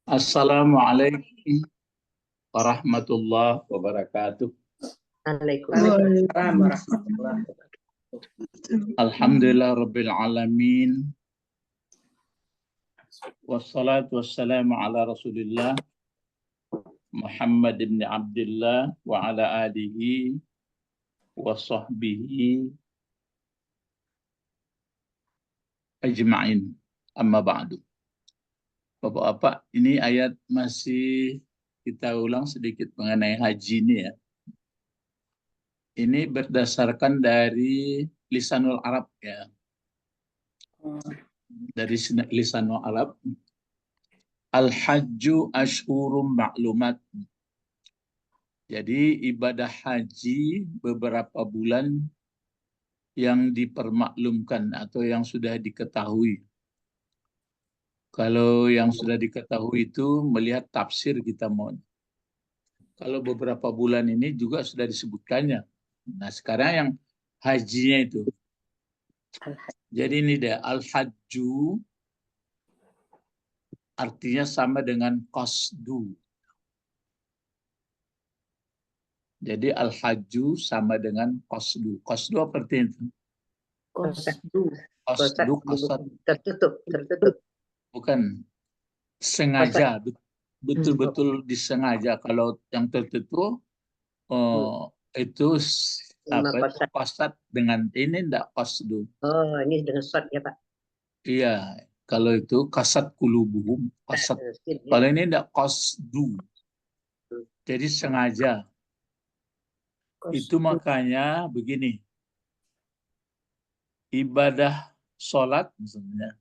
Assalamualaikum warahmatullahi wabarakatuh. Waalaikumsalam warahmatullahi wabarakatuh. Alhamdulillah rabbil alamin. Wassalatu wassalamu ala Rasulillah Muhammad ibn Abdullah wa ala alihi wa sahbihi ajma'in. Amma ba'du. Bapak-bapak, ini ayat masih kita ulang sedikit mengenai haji ini ya. Ini berdasarkan dari lisanul Arab ya. Dari lisanul Arab. Al-hajju ashhurum ma'lumat. Jadi ibadah haji beberapa bulan yang dipermaklumkan atau yang sudah diketahui. Kalau yang sudah diketahui itu melihat tafsir kita mohon. Kalau beberapa bulan ini juga sudah disebutkannya. Nah sekarang yang hajinya itu. Jadi ini dia al-hajju artinya sama dengan qasdu. Jadi al-hajju sama dengan qasdu. Qasdu apa artinya itu? Qasdu, qasad. Tertutup. Bukan sengaja, betul-betul disengaja. Kalau yang tertentu itu apa itu qasad dengan ini enggak qasdu. Oh, ini dengan shot ya Pak. Iya, kalau itu qasad qulubuhum, qasad. Kalau ini enggak qasdu. Jadi sengaja. Itu makanya begini. Ibadah sholat misalnya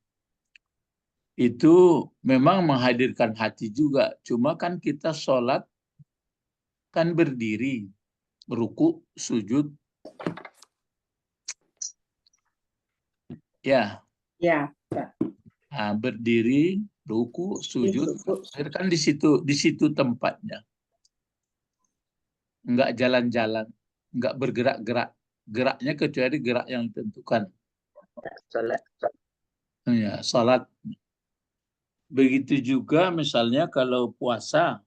itu memang menghadirkan hati juga. Cuma kan kita sholat kan berdiri, ruku, sujud. Ya. Ya. Nah, berdiri, ruku, sujud. Kan di situ tempatnya. Enggak jalan-jalan, enggak bergerak-gerak. Geraknya kecuali gerak yang ditentukan. Ya, sholat. Begitu juga misalnya kalau puasa.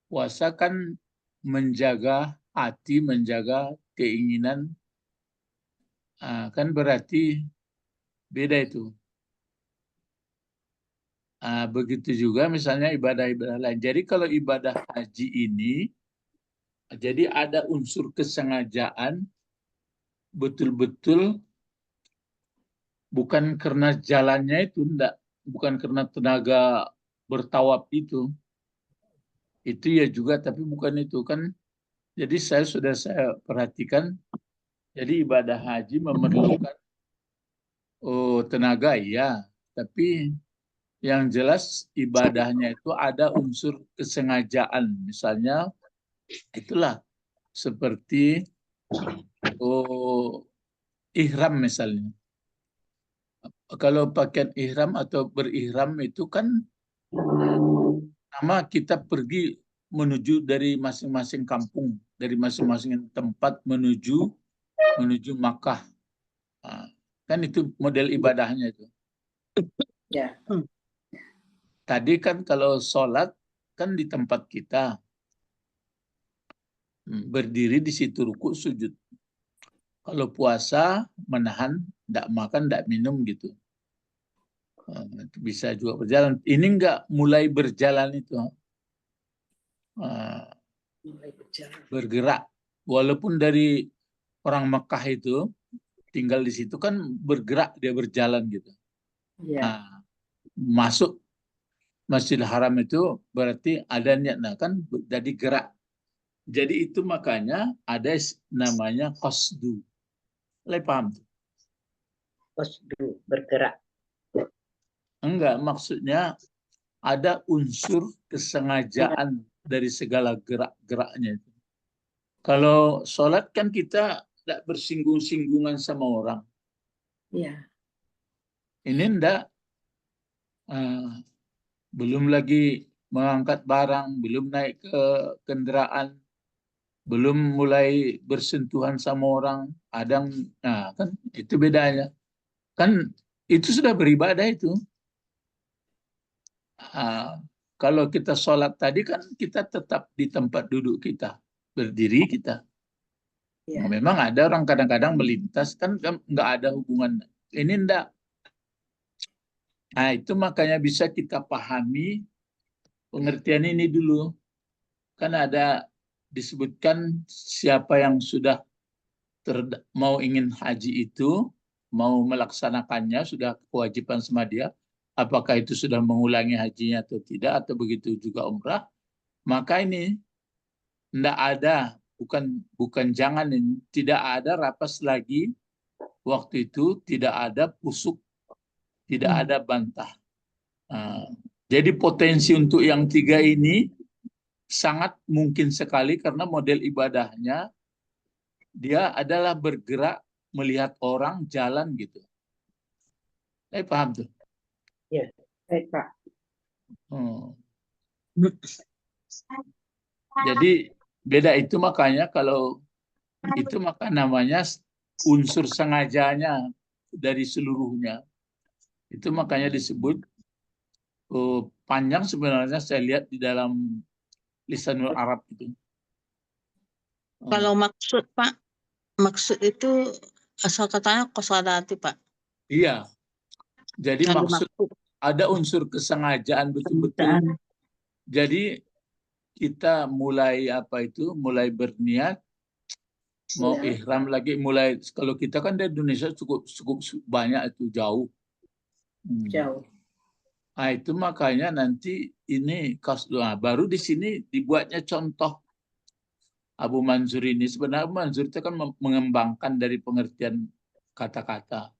Puasa kan menjaga hati, menjaga keinginan. Kan berarti beda itu. Begitu juga misalnya ibadah-ibadah lain. Jadi kalau ibadah haji ini, jadi ada unsur kesengajaan betul-betul bukan karena jalannya itu, enggak. Bukan karena tenaga bertawaf itu. Itu ya juga, tapi bukan itu kan. Jadi saya perhatikan, jadi ibadah haji memerlukan tenaga ya, tapi yang jelas ibadahnya itu ada unsur kesengajaan. Misalnya itulah seperti ihram misalnya. Kalau pakaian ihram atau berihram itu kan sama kita pergi menuju dari masing-masing kampung, dari masing-masing tempat menuju Makkah. Kan itu model ibadahnya itu. Ya. Tadi kan kalau sholat kan di tempat kita. Berdiri di situ ruku sujud. Kalau puasa menahan, tidak makan, tidak minum gitu. Itu bisa juga berjalan. Ini enggak mulai berjalan itu. Bergerak. Walaupun dari orang Mekah itu tinggal di situ kan bergerak, dia berjalan gitu. Masuk Masjidil Haram itu berarti ada niat, kan jadi gerak. Jadi itu makanya ada namanya qasdu. Paham? Qasdu, bergerak. Enggak, maksudnya ada unsur kesengajaan dari segala gerak-geraknya. Kalau sholat kan kita tidak bersinggung-singgungan sama orang. Iya. Ini enggak. Belum lagi mengangkat barang, belum naik ke kendaraan, belum mulai bersentuhan sama orang. Kan itu bedanya. Kan itu sudah beribadah itu. kalau kita sholat tadi kan kita tetap di tempat duduk kita, berdiri kita. Ya. Nah, memang ada orang kadang-kadang melintas kan nggak ada hubungan. Ini enggak. Nah, itu makanya bisa kita pahami pengertian ini dulu. Kan ada disebutkan siapa yang sudah mau ingin haji itu, mau melaksanakannya, sudah kewajiban sama dia, apakah itu sudah mengulangi hajinya atau tidak, atau begitu juga umrah, maka ini tidak ada, bukan jangan ini, tidak ada rapas lagi waktu itu, tidak ada pusuk, tidak ada bantah. Nah, jadi potensi untuk yang tiga ini sangat mungkin sekali karena model ibadahnya dia adalah bergerak melihat orang jalan gitu. Paham tuh? Ya, baik Pak. Jadi beda itu makanya kalau itu maka namanya unsur sengajanya dari seluruhnya. Itu makanya disebut panjang sebenarnya saya lihat di dalam Lisanul Arab itu. Kalau maksud Pak, maksud itu asal katanya qasadati Pak. Iya. Jadi maksud ada unsur kesengajaan betul-betul. Jadi kita mulai mulai berniat mau ihram lagi, mulai kalau kita kan di Indonesia cukup banyak itu jauh. Jauh. Nah, itu makanya nanti ini baru di sini dibuatnya contoh Abu Mansur ini. Sebenarnya Abu Mansur itu kan mengembangkan dari pengertian kata-kata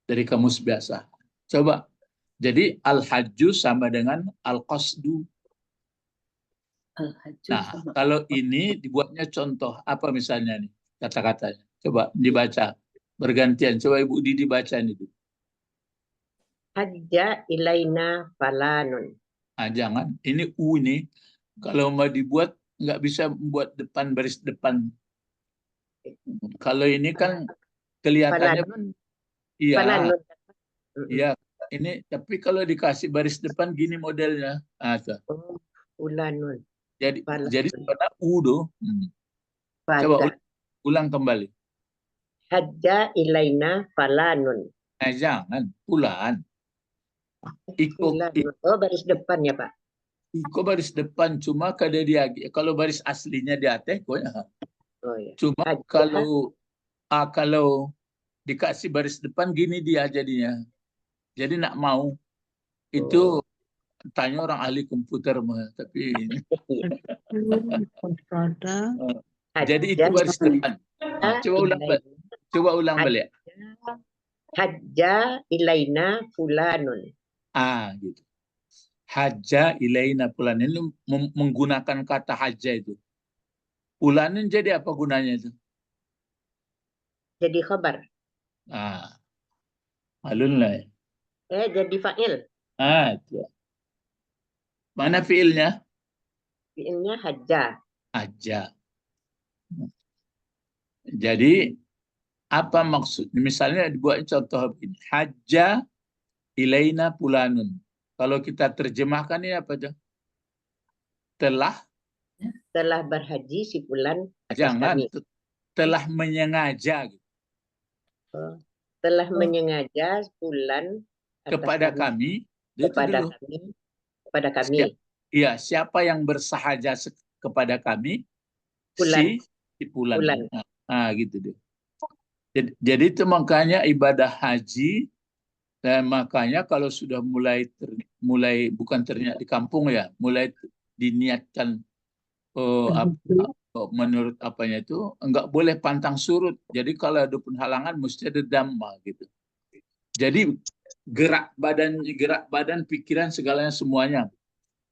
dari kamus biasa. Coba. Jadi al-hajju sama dengan al-qasdu. Nah, kalau ini dibuatnya contoh apa misalnya nih kata-katanya? Coba dibaca bergantian. Coba Ibu Didi baca ini dulu. Hajja ilaina falanun. Nah, jangan. Ini U ini kalau mau dibuat nggak bisa membuat depan baris depan. Kalau ini kan kelihatannya iya, Falanun. iya. Ini tapi kalau dikasih baris depan gini modelnya. Ulanun. Jadi sebenarnya U doh. Coba ulang kembali. Hajja ilaina falanun. Jangan ulan. Baris depan ya Pak. Iko baris depan cuma kalau baris aslinya di atas cuma kalau dikasih baris depan gini dia jadinya. Jadi nak mau itu tanya orang ahli komputer mah tapi jadi itu baris depan. Coba ulang balik. Hajja ilaina fulanun. Gitu. Hajja ilaina fulan ini menggunakan kata hajja itu. Fulanin jadi apa gunanya itu? Jadi khabar. Alun lah. Jadi fa'il. Itu. Mana fiilnya? Fiilnya hajja. Hajja. Jadi apa maksud? Misalnya dibuat contoh begini. Hajja ilaina fulanun. Kalau kita terjemahkan ini apa tuh? Telah berhaji si fulan atas jangan kami. Telah menyengaja. Telah menyengaja fulan kepada kami. Kepada kami. Iya, siapa yang bersahaja kepada kami? Fulan. Si fulan. Gitu deh. Jadi itu makanya ibadah haji. Dan makanya kalau sudah mulai bukan terniat di kampung ya, mulai diniatkan menurut apanya itu enggak boleh pantang surut. Jadi kalau ada pun halangan mesti ada dhamma gitu. Jadi gerak badan, pikiran segalanya semuanya.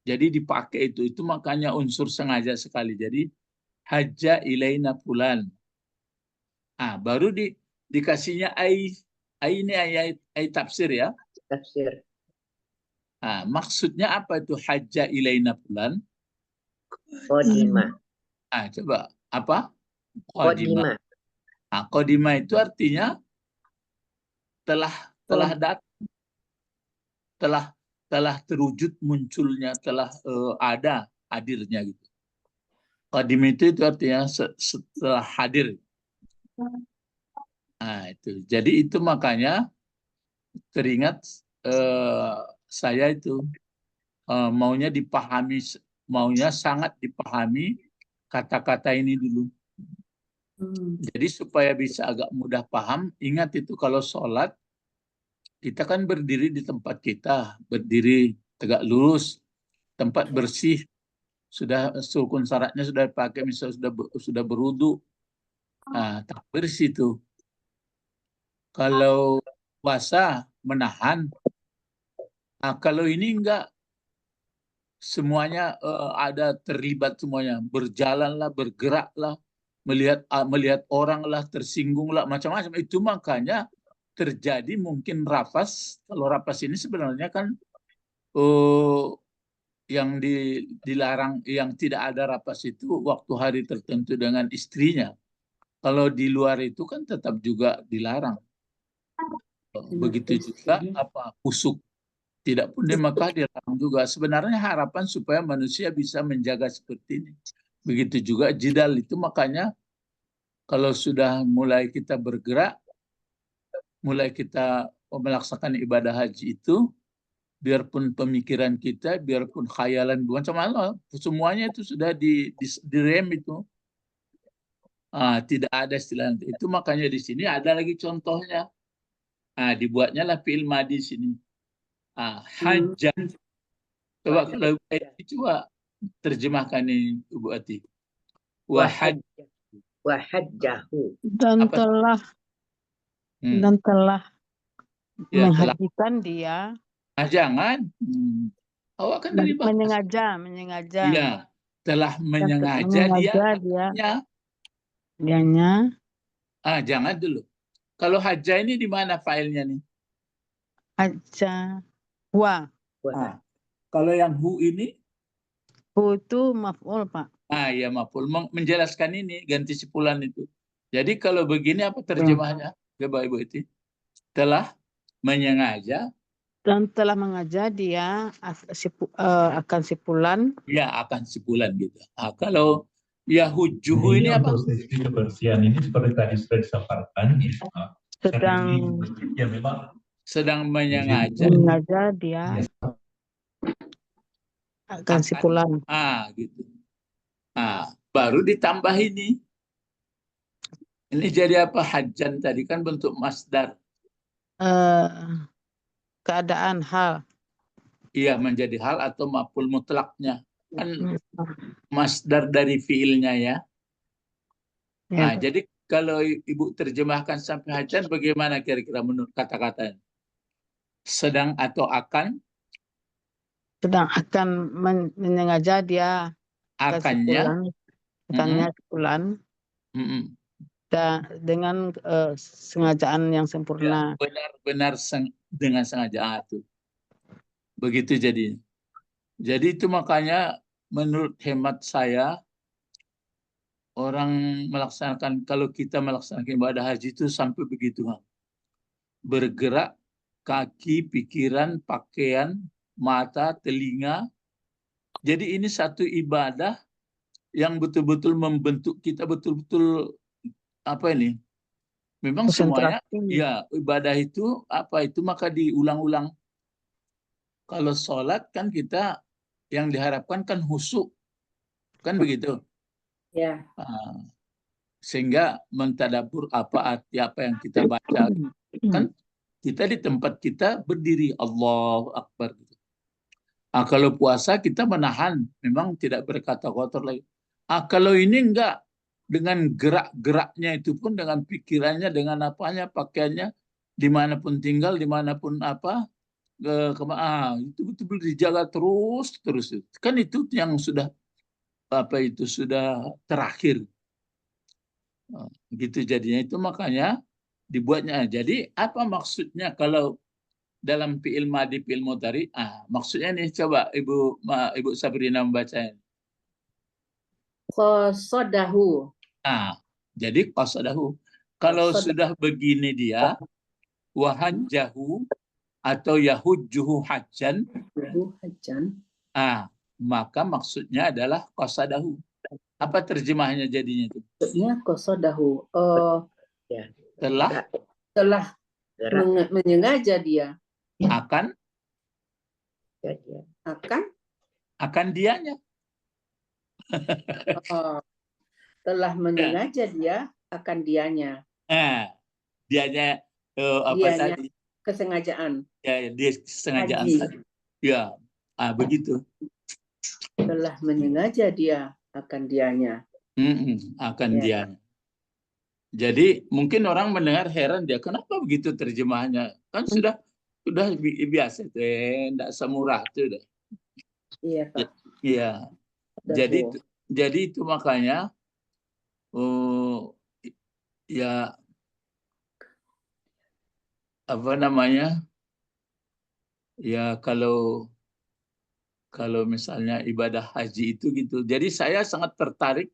Jadi dipakai itu makanya unsur sengaja sekali. Jadi hajja ilaina fulan. Baru dikasihnya ini ayat tafsir ya. Tafsir. Maksudnya apa itu hajja ilaina fulan? Qadima. Coba apa? Qadima. Qadima itu artinya telah datang. telah terwujud munculnya, telah ada hadirnya gitu. Qadim itu artinya setelah hadir. Nah, itu. Jadi itu makanya teringat saya itu maunya dipahami, maunya sangat dipahami kata-kata ini dulu. Jadi supaya bisa agak mudah paham, ingat itu kalau sholat, kita kan berdiri di tempat kita, berdiri tegak lurus, tempat bersih, sudah rukun syaratnya sudah pakai, misalnya sudah berwudu, nah tak bersih itu. Kalau puasa menahan, nah kalau ini enggak, semuanya ada terlibat semuanya, berjalanlah, bergeraklah, melihat orang lah, tersinggung lah, macam-macam. Itu makanya terjadi mungkin rapas. Kalau rapas ini sebenarnya kan yang dilarang, yang tidak ada rapas itu waktu hari tertentu dengan istrinya. Kalau di luar itu kan tetap juga dilarang. Begitu juga kusuk. Tidak pun di Mekah dilarang juga. Sebenarnya harapan supaya manusia bisa menjaga seperti ini. Begitu juga jidal itu, makanya kalau sudah mulai kita bergerak, mulai kita melaksanakan ibadah haji itu, biarpun pemikiran kita, biarpun khayalan, bukan sama Allah, semuanya itu sudah direm itu. Tidak ada istilah itu. Makanya di sini ada lagi contohnya. Dibuatnya lah fi'il madi di sini. Hajjan. Coba kalau coba terjemahkan ini Ibu Ati. Wahajjahu. Dan telah Ya, menghajikan dia. Jangan. Awak kan dari bahasa. Menyengaja. Iya, telah menyengaja dia. Dianya. Jangan dulu. Kalau haja ini di mana failnya nih? Haja. Wa. Kalau yang hu ini? Hu itu maf'ul, Pak. Ya maf'ul. Menjelaskan ini, ganti sipulan itu. Jadi kalau begini apa terjemahnya? Coba Ibu itu. Telah menyengaja. Dan telah mengajar dia akan sipulan. Ya, akan sipulan gitu. Kalau ya hujuhu ini apa? Prosesi kebersihan ini seperti tadi sudah disampaikan. Sedang menyengaja. Mengajar dia akan sipulan. Gitu. Baru ditambah ini. Ini jadi apa? Hajjan tadi kan bentuk masdar. Keadaan hal. Iya, menjadi hal atau maf'ul mutlaknya. Kan masdar dari fiilnya ya. Jadi kalau Ibu terjemahkan sampai hajjan, bagaimana kira-kira menurut kata-katanya? Sedang atau akan? Sedang akan menyengaja dia akannya sipulan. Dengan sengajaan yang sempurna. Benar-benar dengan sengaja itu. Begitu jadinya. Jadi itu makanya menurut hemat saya, orang melaksanakan, kalau kita melaksanakan ibadah haji itu sampai begitu. Bergerak, kaki, pikiran, pakaian, mata, telinga. Jadi ini satu ibadah yang betul-betul membentuk kita betul-betul memang semuanya ya ibadah itu maka diulang-ulang. Kalau sholat kan kita yang diharapkan kan khusyuk, kan begitu ya. Sehingga mentadabur apa arti apa yang kita baca, kan kita di tempat kita berdiri Allahu Akbar gitu. Kalau puasa kita menahan, memang tidak berkata kotor lagi. Kalau ini enggak, dengan gerak-geraknya itu pun, dengan pikirannya, dengan apanya, pakaiannya, dimanapun tinggal, dimanapun itu betul-betul dijaga terus. Kan itu yang sudah sudah terakhir. Gitu jadinya, itu makanya dibuatnya. Jadi apa maksudnya kalau dalam fi'il madi, fi'il mudhari? Maksudnya nih, coba Ibu Sabrina membacanya. Qasadahu. Jadi qasadahu. Kalau sudah begini dia, wahajjahu, atau yahujjuhu hajjan, Hajjan. maka maksudnya adalah qasadahu. Apa terjemahnya jadinya itu? Maksudnya qasadahu. Ya. Telah Telah Gerak menyengaja dia akan dia. akan dianya. telah menyengaja dia akan dianya. Dianya apa Dianya tadi? Kesengajaan. Ya, dia kesengajaan Haji. tadi. Ya, begitu. Telah menyengaja dia akan dianya. Akan Ya. dianya. Jadi mungkin orang mendengar heran dia, kenapa begitu terjemahannya? Kan sudah biasa, tidak semurah itu. Iya, Pak. Iya. Dahu. Jadi itu makanya ya apa namanya? Ya kalau misalnya ibadah haji itu gitu. Jadi saya sangat tertarik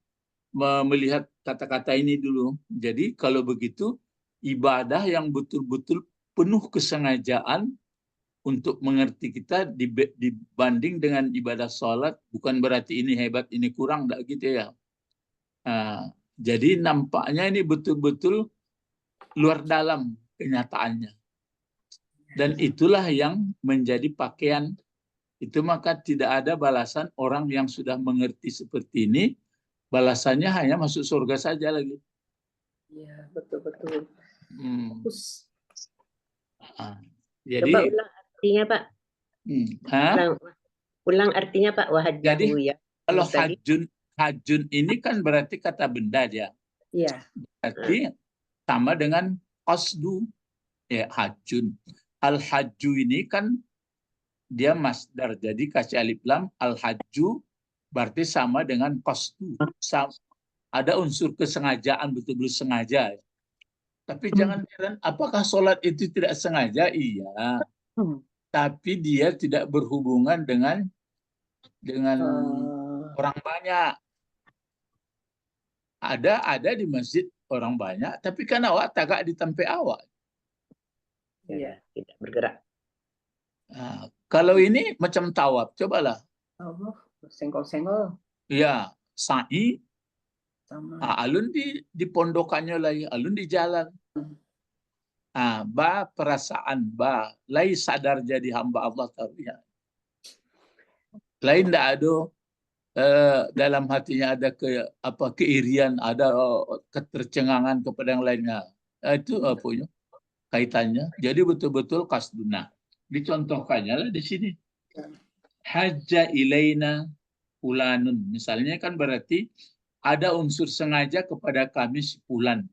melihat kata-kata ini dulu. Jadi kalau begitu ibadah yang betul-betul penuh kesengajaan untuk mengerti kita dibanding dengan ibadah sholat, bukan berarti ini hebat, ini kurang, enggak gitu ya. Jadi nampaknya ini betul-betul luar dalam kenyataannya. Dan itulah yang menjadi pakaian. Itu maka tidak ada balasan orang yang sudah mengerti seperti ini, balasannya hanya masuk surga saja lagi. Iya, betul-betul. Jadi Coba ulang artinya, Pak. Ulang artinya, Pak. Wahajjahu ya. Kalau hajun ini kan berarti kata benda dia. Iya. Berarti sama dengan qasdu. Ya, hajun. Al-hajju ini kan dia masdar. Jadi kasih alif lam, al-hajju berarti sama dengan qasdu. Ada unsur kesengajaan, betul-betul sengaja. Tapi jangan heran, apakah sholat itu tidak sengaja? Iya. Tapi dia tidak berhubungan dengan orang banyak. Ada di masjid orang banyak, tapi kan awak tagak di tempat awak. Iya, tidak bergerak. Kalau ini macam tawaf, cobalah. Senggol-senggol. Ya, sa'i. Sama. Alun di pondokannya lagi, alun di jalan. Perasaan, lain sadar jadi hamba Allah taruhnya. Lain tidak ada dalam hatinya ada keirian, ada ketercengangan kepada yang lainnya. Itu punya kaitannya. Jadi betul-betul kasduna. Dicontohkannya lah di sini. Hajja ilaina fulanun. Misalnya kan berarti ada unsur sengaja kepada kami si fulan.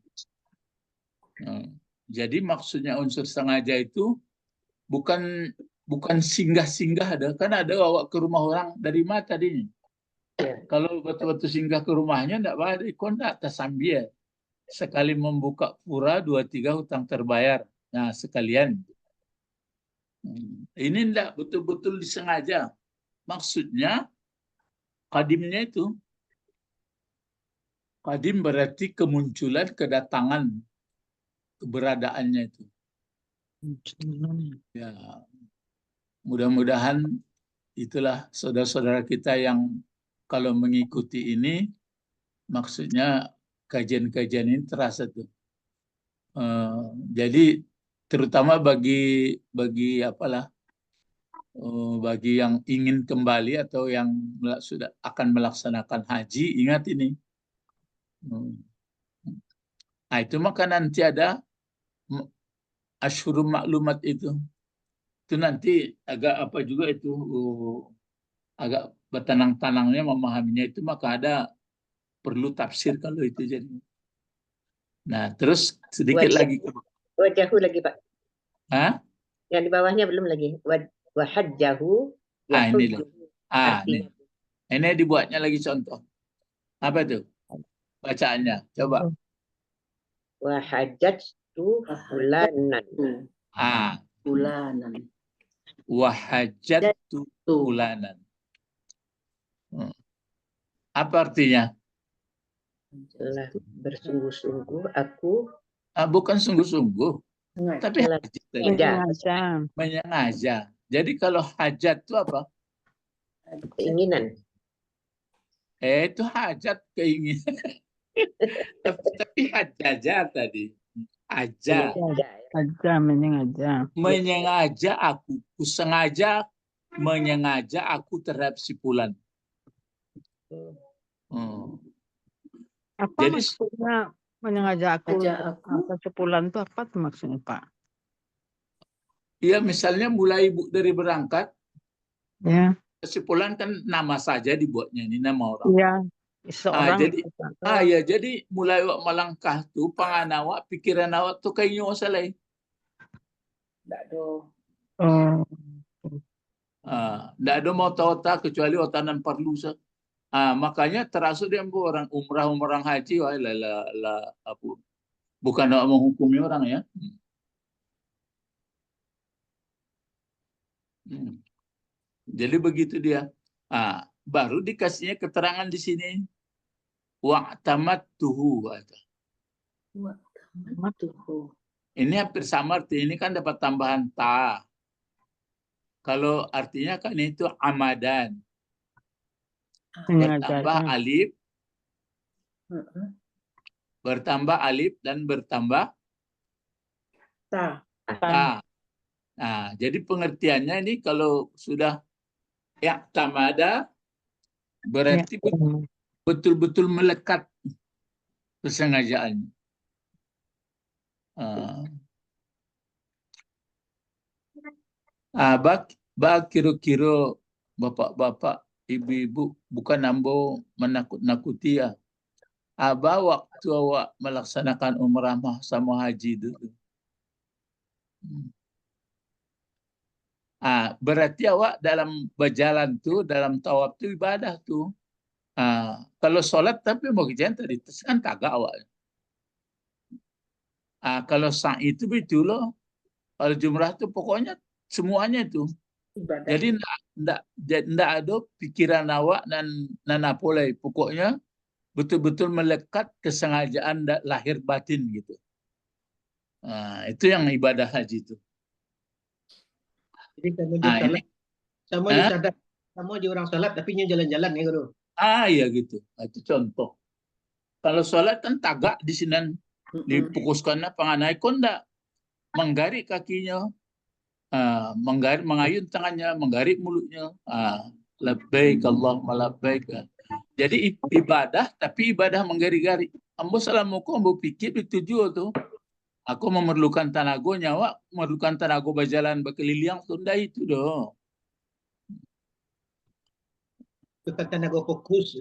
Jadi maksudnya unsur sengaja itu bukan singgah-singgah ada. Kan ada awak ke rumah orang dari mana tadinya. Kalau betul-betul singgah ke rumahnya tidak ada kondak tasambia. Sekali membuka pura 2-3 hutang terbayar. Nah, sekalian. Ini tidak betul-betul disengaja. Maksudnya kadimnya itu. Qadim berarti kemunculan, kedatangan, keberadaannya itu. Ya, mudah-mudahan itulah saudara-saudara kita yang kalau mengikuti ini, maksudnya kajian-kajian ini terasa tuh. Jadi terutama bagi yang ingin kembali atau yang sudah akan melaksanakan haji, ingat ini. Itu maka nanti ada Asyhurul Maklumat itu nanti agak apa juga itu agak bertanang-tanangnya memahaminya itu, maka ada perlu tafsir kalau itu jadi. Nah, terus sedikit lagi. Wajhahu lagi, Pak. Yang di bawahnya belum lagi. Wahajjahu. Ini ini dibuatnya lagi contoh. Apa itu? Bacaannya, coba. Wahajjatu fulanan. Fulanan. Wahajjatu fulanan. Apa artinya? Telah bersungguh-sungguh aku. Bukan sungguh-sungguh. Sengaja. Tapi hajat tadi, Menyengaja. menyengaja. Jadi kalau hajat itu apa? Keinginan. Itu hajat, keinginan. Tapi hajaja tadi. Aja. Aja, menyengaja. Menyengaja aku. Kusengaja menyengaja aku terhadap si Fulan. Apa Jadi maksudnya menyengaja aku? Sengaja aku. Apa sepulan itu apa tuh maksudnya, Pak? ya misalnya mulai dari berangkat, Ya, si Fulan kan nama saja dibuatnya, ini nama orang. iya. Seorang. Jadi mulai awak melangkah tuh pangan awak, pikiran awak tuh kayaknya salah. Nggak ada. Oh, Nggak ada mau tahu tak kecuali otanan perlu sah. Makanya terasuk dia orang umrah haji, wah apa? Bukan nak menghukumi orang ya. Jadi begitu dia. Baru dikasihnya keterangan di sini. Wa'tamattuhu. Tuh. Ini hampir sama arti. Ini kan dapat tambahan ta. Kalau artinya kan itu amadan. Bertambah alif. Bertambah alif dan bertambah Ta. ta. Nah, jadi pengertiannya ini kalau sudah tamada berarti betul-betul melekat kesengajaannya. Kira-kira bapak-bapak, ibu-ibu bukan ambo menakut-nakuti ya. Waktu awak melaksanakan umrah sama haji dulu. Berarti awak dalam berjalan tuh, dalam tawaf tuh ibadah tuh. Kalau sholat tapi mau kerjaan tadi kan kagak awak. Kalau sa'i itu betul loh. Kalau jumrah tuh pokoknya semuanya itu. Ibadah. Jadi enggak ada pikiran awak dan apa lagi. Pokoknya betul-betul melekat kesengajaan lahir batin gitu. Itu yang ibadah haji itu. Jadi kamu di salat, sama di salat, kamu di orang salat tapi jalan-jalan ya guru. Ya gitu. Itu contoh. Kalau sholat kan tagak di sini dipukuskannya panganai konda, menggarik kakinya, mengayun tangannya, menggarik mulutnya. Labbaik Allahumma labbaik. Jadi ibadah tapi ibadah menggarik-garik. Ambo salamuku ambo pikir itu juga tuh. Aku memerlukan tenaga nyawa, memerlukan tenaga berjalan berkeliling tunda itu doh. Bukan tenaga fokus.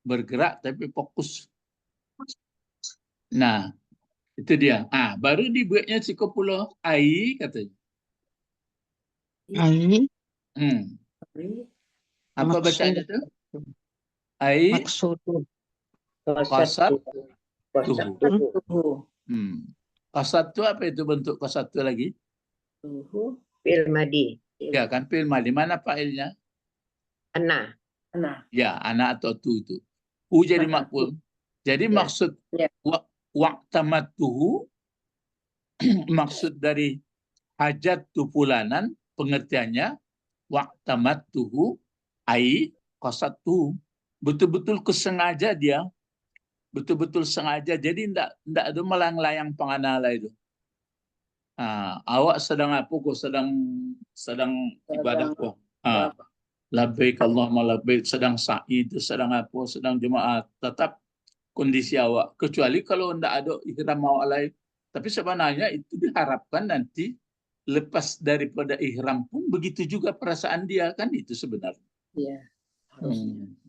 Bergerak tapi fokus. Nah, itu dia. Baru dibuatnya psikopulo ai katanya. Ai. Apa bacanya tuh? Ai. Maksud. Kasat tuhu. Kasat itu apa itu bentuk kasat itu lagi? Fi'il madi. Ya kan fi'il madi. Mana fa'ilnya? Ana. Ya, ana atau tu itu. Jadi maf'ul. Jadi maksud wa'tamattuhu maksud dari hajat tu fulanan pengertiannya wa'tamattuhu ai qasattu. Betul-betul kesengaja dia. Betul-betul sengaja. Jadi enggak ada melayang-layang panganala itu. Awak sedang apa kok? Sedang ibadah kok. Labbaik Allahumma labbaik, sedang sa'i itu, sedang apa, sedang jemaat. Tetap kondisi awak. Kecuali kalau enggak ada ihram awak lain. Tapi sebenarnya itu diharapkan nanti lepas daripada ihram pun begitu juga perasaan dia, kan itu sebenarnya. Iya.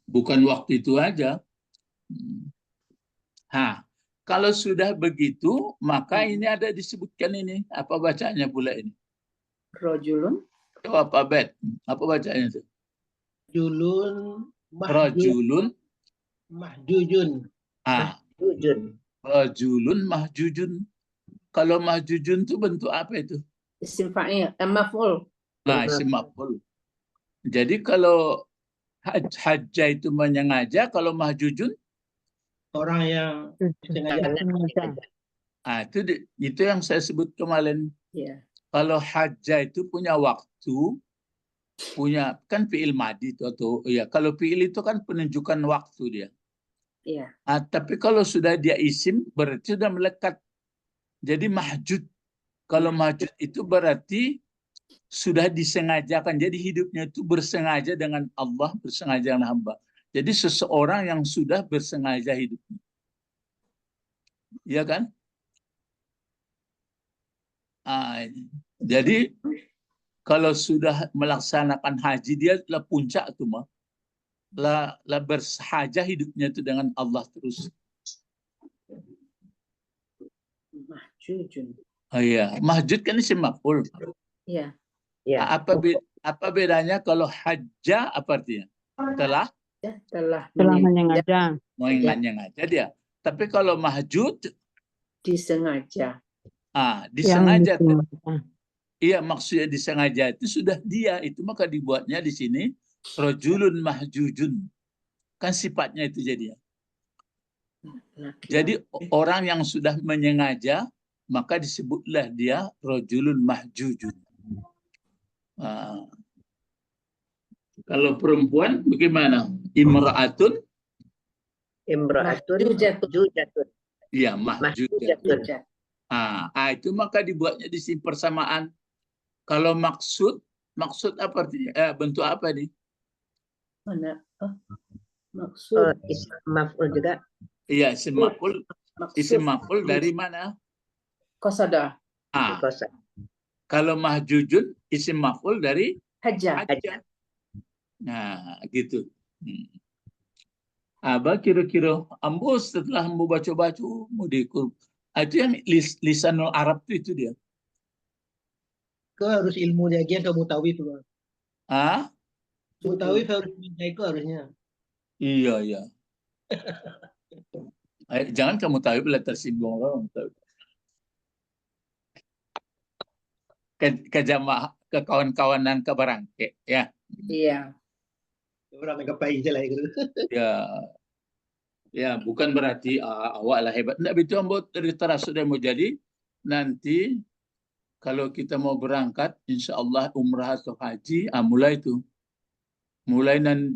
Bukan waktu itu aja. Kalau sudah begitu, maka ini ada disebutkan ini. Apa bacanya pula ini? Rojulun. Apa bet? Apa bacanya itu? Rajulun mahjujun. Rajulun mahjujun. Kalau mahjujun itu bentuk apa itu? Isim fa'il, maf'ul. Isim maf'ul. Jadi kalau hajja itu menyengaja, kalau mahjujun orang yang sengaja. Itu yang saya sebut kemarin. Ya. Kalau hajjah itu punya waktu, kan fi'il madi itu, atau ya kalau fi'il itu kan penunjukan waktu dia. Iya. Tapi kalau sudah dia isim berarti sudah melekat. Jadi mahjud. Kalau mahjud itu berarti sudah disengajakan. Jadi hidupnya itu bersengaja dengan Allah, bersengaja dengan hamba. Jadi seseorang yang sudah bersengaja hidupnya. Iya kan? Jadi kalau sudah melaksanakan haji, dia lah puncak tuh mah. Lah bersahaja hidupnya itu dengan Allah terus. Mahjujun. Iya, mahjud kan isim maf'ul. Iya. Ya. Apa bedanya kalau hajja apa artinya? Telah Telah menyengaja. menyengaja dia. Tapi kalau mahjud disengaja. disengaja. Yang Iya, maksudnya disengaja itu sudah dia, itu maka dibuatnya di sini rajulun mahjujun. Kan sifatnya itu jadinya. Jadi orang yang sudah menyengaja maka disebutlah dia rajulun mahjujun. Kalau perempuan bagaimana? Imra'atun Mahjujatun. Iya, mahjujatun. Mahjujatun. Itu maka dibuatnya di sini persamaan. Kalau maksud apa artinya? Bentuk apa nih? Mana? Maksud. Isim maf'ul juga. Iya, isim maf'ul. Isim maf'ul dari mana? Qasada. Kosa. Kalau mahjujun isim maf'ul dari Hajjah. hajjah. Nah, gitu. Apa kira-kira ambo setelah ambo baca-baca mau dikur. Itu yang lisanul Arab itu dia. Kau harus ilmu lagi atau mutawif tuh. Mutawif harus itu harusnya. Iya. Jangan kamu tahu bila tersinggung orang. Ke jamaah, ke kawan-kawanan ke barangke, ya. Iya. Orang yang kepai je lah itu. Ya, bukan berarti awak lah hebat. Tidak, itu ambo dari terasuk dan mau jadi nanti. Kalau kita mau berangkat, insya Allah umrah atau haji, mulai itu. Mulai dan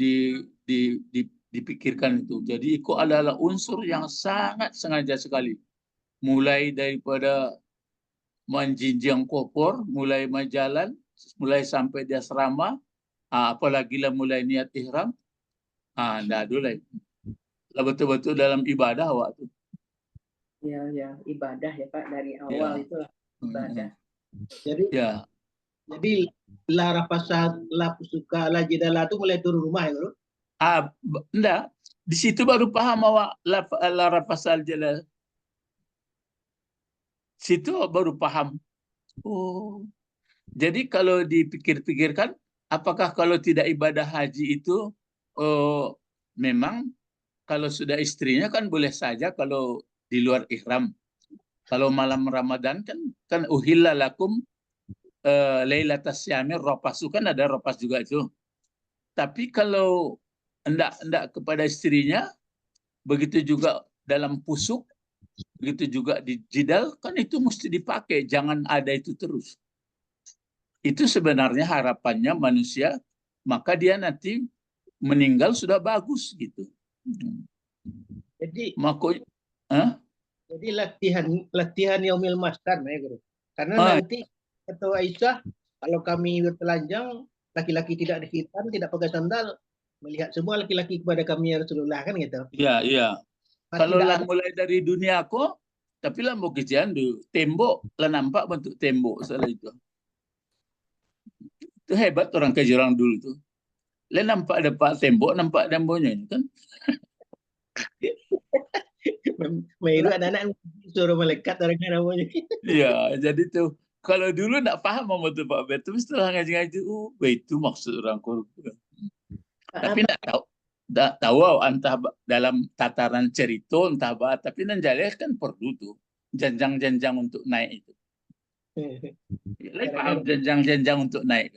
dipikirkan itu. Jadi itu adalah unsur yang sangat sengaja sekali. Mulai daripada menjinjang kopor, mulai majalan, mulai sampai di asrama, apalagi lah mulai niat ihram, dah dulu. Betul-betul dalam ibadah awak tu. Ya, ibadah ya Pak, dari awal itulah ibadah. Jadi la rafasa, la pusuka, la jidala itu mulai turun rumah ya, Bro? Enggak. Di situ baru paham awak la rafasa jidala. Situ baru paham. Oh. Jadi kalau dipikir-pikirkan, apakah kalau tidak ibadah haji itu memang kalau sudah istrinya kan boleh saja kalau di luar ihram. Kalau malam Ramadan kan uhilla lakum lailatas syamir rafasu, kan ada rafas juga itu. Tapi kalau enggak kepada istrinya, begitu juga dalam pusuk, begitu juga di jidal, kan itu mesti dipakai, jangan ada itu terus. Itu sebenarnya harapannya manusia, maka dia nanti meninggal sudah bagus gitu. Jadi jadi latihan yaumil maskan ya, Guru. Karena nanti kata Aisyah, kalau kami bertelanjang, laki-laki tidak dihitam, tidak pakai sandal, melihat semua laki-laki kepada kami ya Rasulullah, kan gitu. Iya. Kalau lah mulai dari dunia aku, tapi lah mau kejadian dulu, tembok lah nampak bentuk tembok salah itu. Itu hebat orang Kejurang dulu tuh. Lah nampak ada pak tembok, nampak temboknya kan. Mairu anak-anak suruh melekat orang namanya. Iya, jadi tuh kalau dulu enggak paham sama tuh Pak Bet, tapi setelah ngaji-ngaji, itu maksud orang korupsi. Tapi enggak tahu entah dalam tataran cerita entah apa, tapi nanjaleh kan perlu tuh jenjang-jenjang untuk naik itu. Paham jenjang-jenjang untuk naik.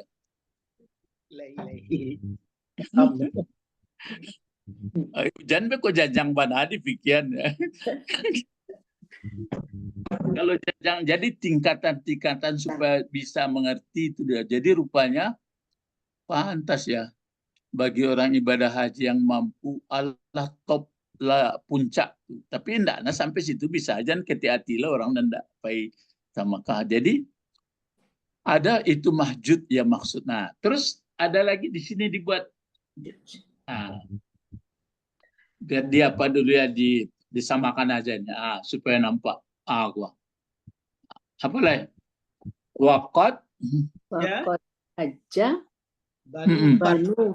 Jangan kok jenjang bana di pikiran. Kalau jenjang, jadi tingkatan-tingkatan supaya bisa mengerti itu dia. Jadi rupanya pantas ya bagi orang ibadah haji yang mampu Allah top lah puncak. Tapi enggak, nah sampai situ bisa aja hati-hati lah orang dan enggak pai sama kah. Jadi ada itu mahjud ya maksud. Nah, terus ada lagi di sini dibuat. Nah, biar dia apa dulu ya disamakan aja supaya nampak. Gua. Apa lagi? Waqad hajja Banu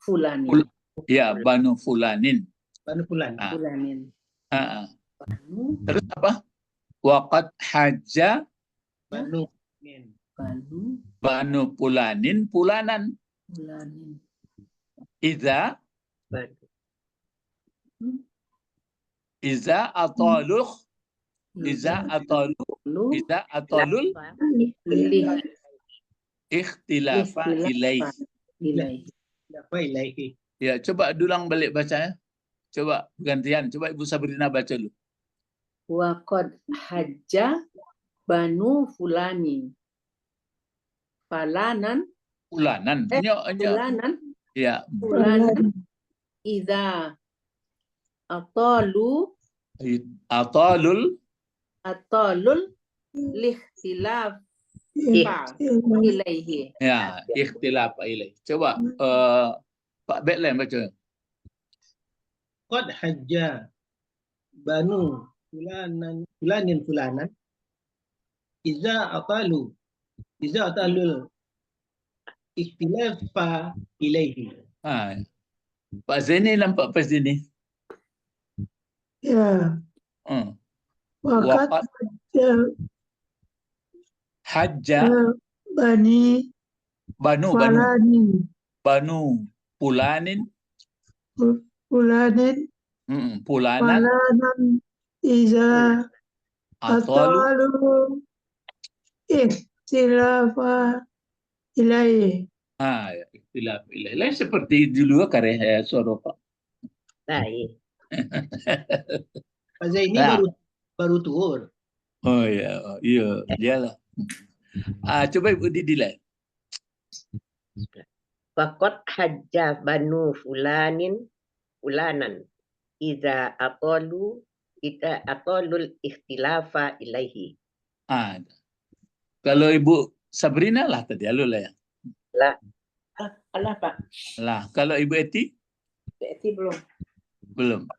fulanin. Ya, Banu Fulanin. Fulanin. Terus apa? Waqad hajja Banu Fulanin Fulanan. Iza atalul ikhtilafa ilaihi. Ya, coba dulang balik bacanya. Coba gantian. Coba Ibu Sabrina baca dulu. Waqad hajja Banu Fulanin. Fulanan. Ya. Fulanan. Idza atalul lihtilaf ilaihi. Ya, ikhtilaf ilaihi. Coba Pak Betlen baca. Qad hajja Banu Fulanan Iza atalul ikhtilafa ilaihi. Pak Zaini nampak pas ini. Ya. Waqad hajja Banu Fulanin Fulanan iza atalu ikhtilafa ilaihi. Ikhtilaf ilaihi. Lain seperti dulu karya suara Pak. Baik. Pak Zaini baru turun. Oh iya, dialah. Coba Ibu Didilai. Waqad hajja Banu Fulanan Iza atalul ikhtilafa ilaihi. Kalau Ibu Sabrina lah tadi lah ya. Allah Pak. Lah, kalau Ibu Eti? Eti belum.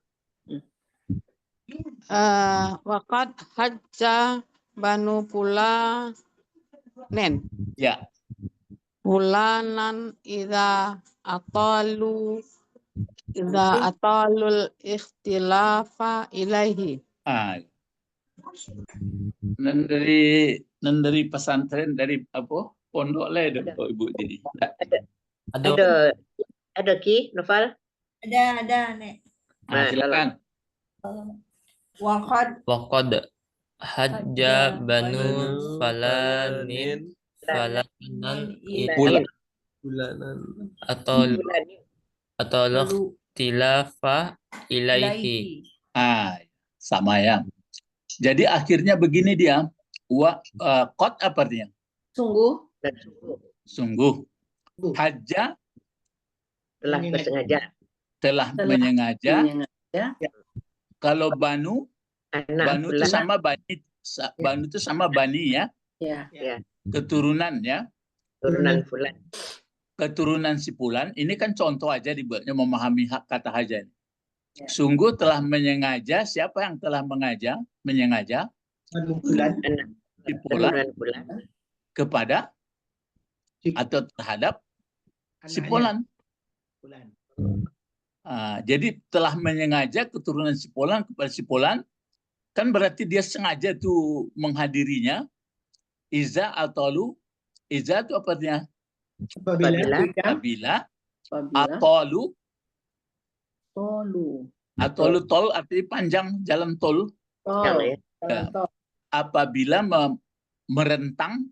Waqad hajja Banu Fulanin. Ya. Fulanan idza atalul ikhtilafa ilaihi. Dari pesantren dari apa? Pondok lah ada Ibu jadi. Ada Ki Noval? Ada Nek. Silakan. Waqad hajja Banu Fulanan atau tilafa ilaihi. Sama ya. Jadi akhirnya begini dia. Qad apa artinya? Sungguh. Hajja telah menyengaja. Kalau Banu itu sama Bani ya. Keturunan ya. Keturunan si Fulan. Ini kan contoh aja dibuatnya memahami hak kata haja. Sungguh telah menyengaja. Siapa yang telah menyengaja? Si Fulan kepada atau terhadap si Fulan. Jadi telah menyengaja keturunan si Fulan kepada si Fulan, kan berarti dia sengaja tuh menghadirinya. Iza atalu, iza itu apa artinya? Apabila atolu tol artinya panjang jalan tol. Apabila merentang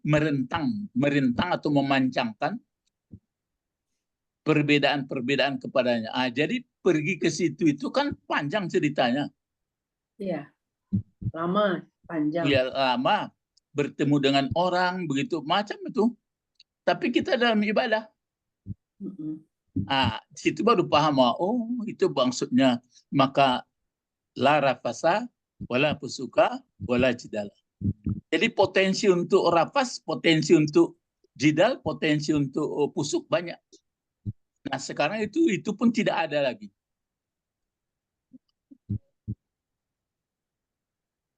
atau memancangkan perbedaan kepadanya. Jadi pergi ke situ itu kan panjang ceritanya. Iya. Lama. Panjang. kuliah lama, bertemu dengan orang, begitu macam itu. Tapi kita dalam ibadah. Di situ baru paham, oh itu maksudnya. Maka la rafasa, wala fusuka, wala jidal. Jadi potensi untuk rafas, potensi untuk jidal, potensi untuk pusuk banyak. Nah sekarang itu pun tidak ada lagi.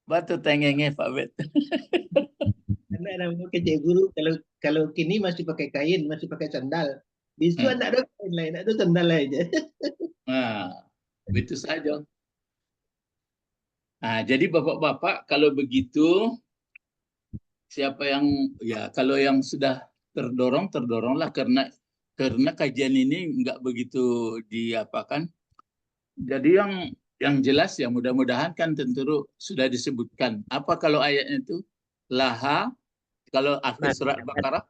Batu tengenge Pak Bet. Karena namanya kerja guru, kalau kini masih pakai kain, masih pakai sandal. Bisu tak ada kain lain, ada sandal aja. Nah, itu saja. Nah, jadi bapak-bapak kalau begitu, siapa yang kalau yang sudah terdoronglah karena kajian ini nggak begitu diapakan. Jadi yang jelas ya mudah-mudahan kan tentu sudah disebutkan. Apa kalau ayatnya itu? Laha, kalau akhir surat Baqarah,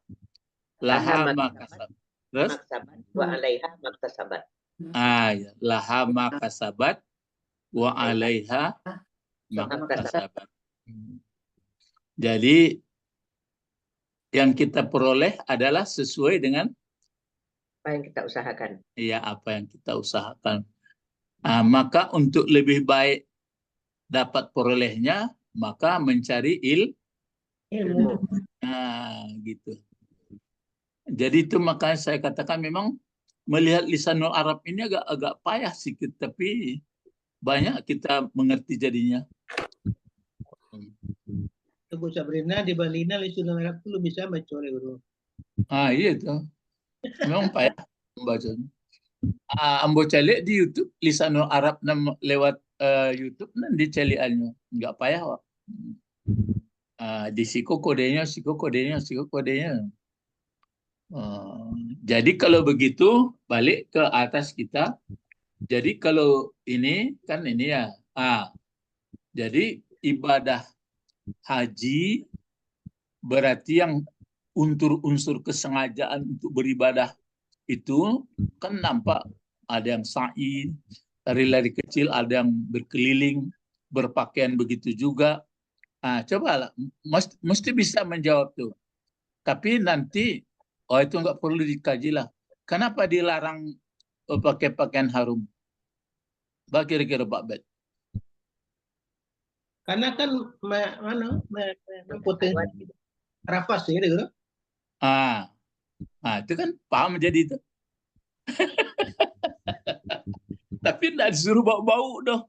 laha makasabat. Terus? Wa alaiha maktasabat. Ya. Laha makasabat wa alaiha maktasabat. Jadi yang kita peroleh adalah sesuai dengan apa yang kita usahakan. Iya, apa yang kita usahakan. Maka untuk lebih baik dapat perolehnya, maka mencari ilmu. Gitu. Jadi itu makanya saya katakan memang melihat lisanul Arab ini agak payah sedikit, tapi banyak kita mengerti jadinya. Bu Sabrina di Balina lisanul Arab itu lebih sama core guru. Iya itu. Memang payah membacanya. Ambo calik di YouTube lisanul Arab lewat YouTube nanti caliannya nggak payah Wak. Di siko kodenya. Jadi kalau begitu balik ke atas kita. Jadi kalau ini kan ini ya. Jadi ibadah haji berarti yang unsur kesengajaan untuk beribadah itu kan nampak ada yang sa'i, lari-lari kecil, ada yang berkeliling, berpakaian begitu juga. Cobalah, mesti bisa menjawab tuh. Tapi nanti, itu nggak perlu dikaji lah. Kenapa dilarang pakai pakaian harum? Kira-kira Pak Bet? Karena kan potensi rafas ya, gitu. Itu kan paham jadi itu. Tapi tidak disuruh bau-bau doh.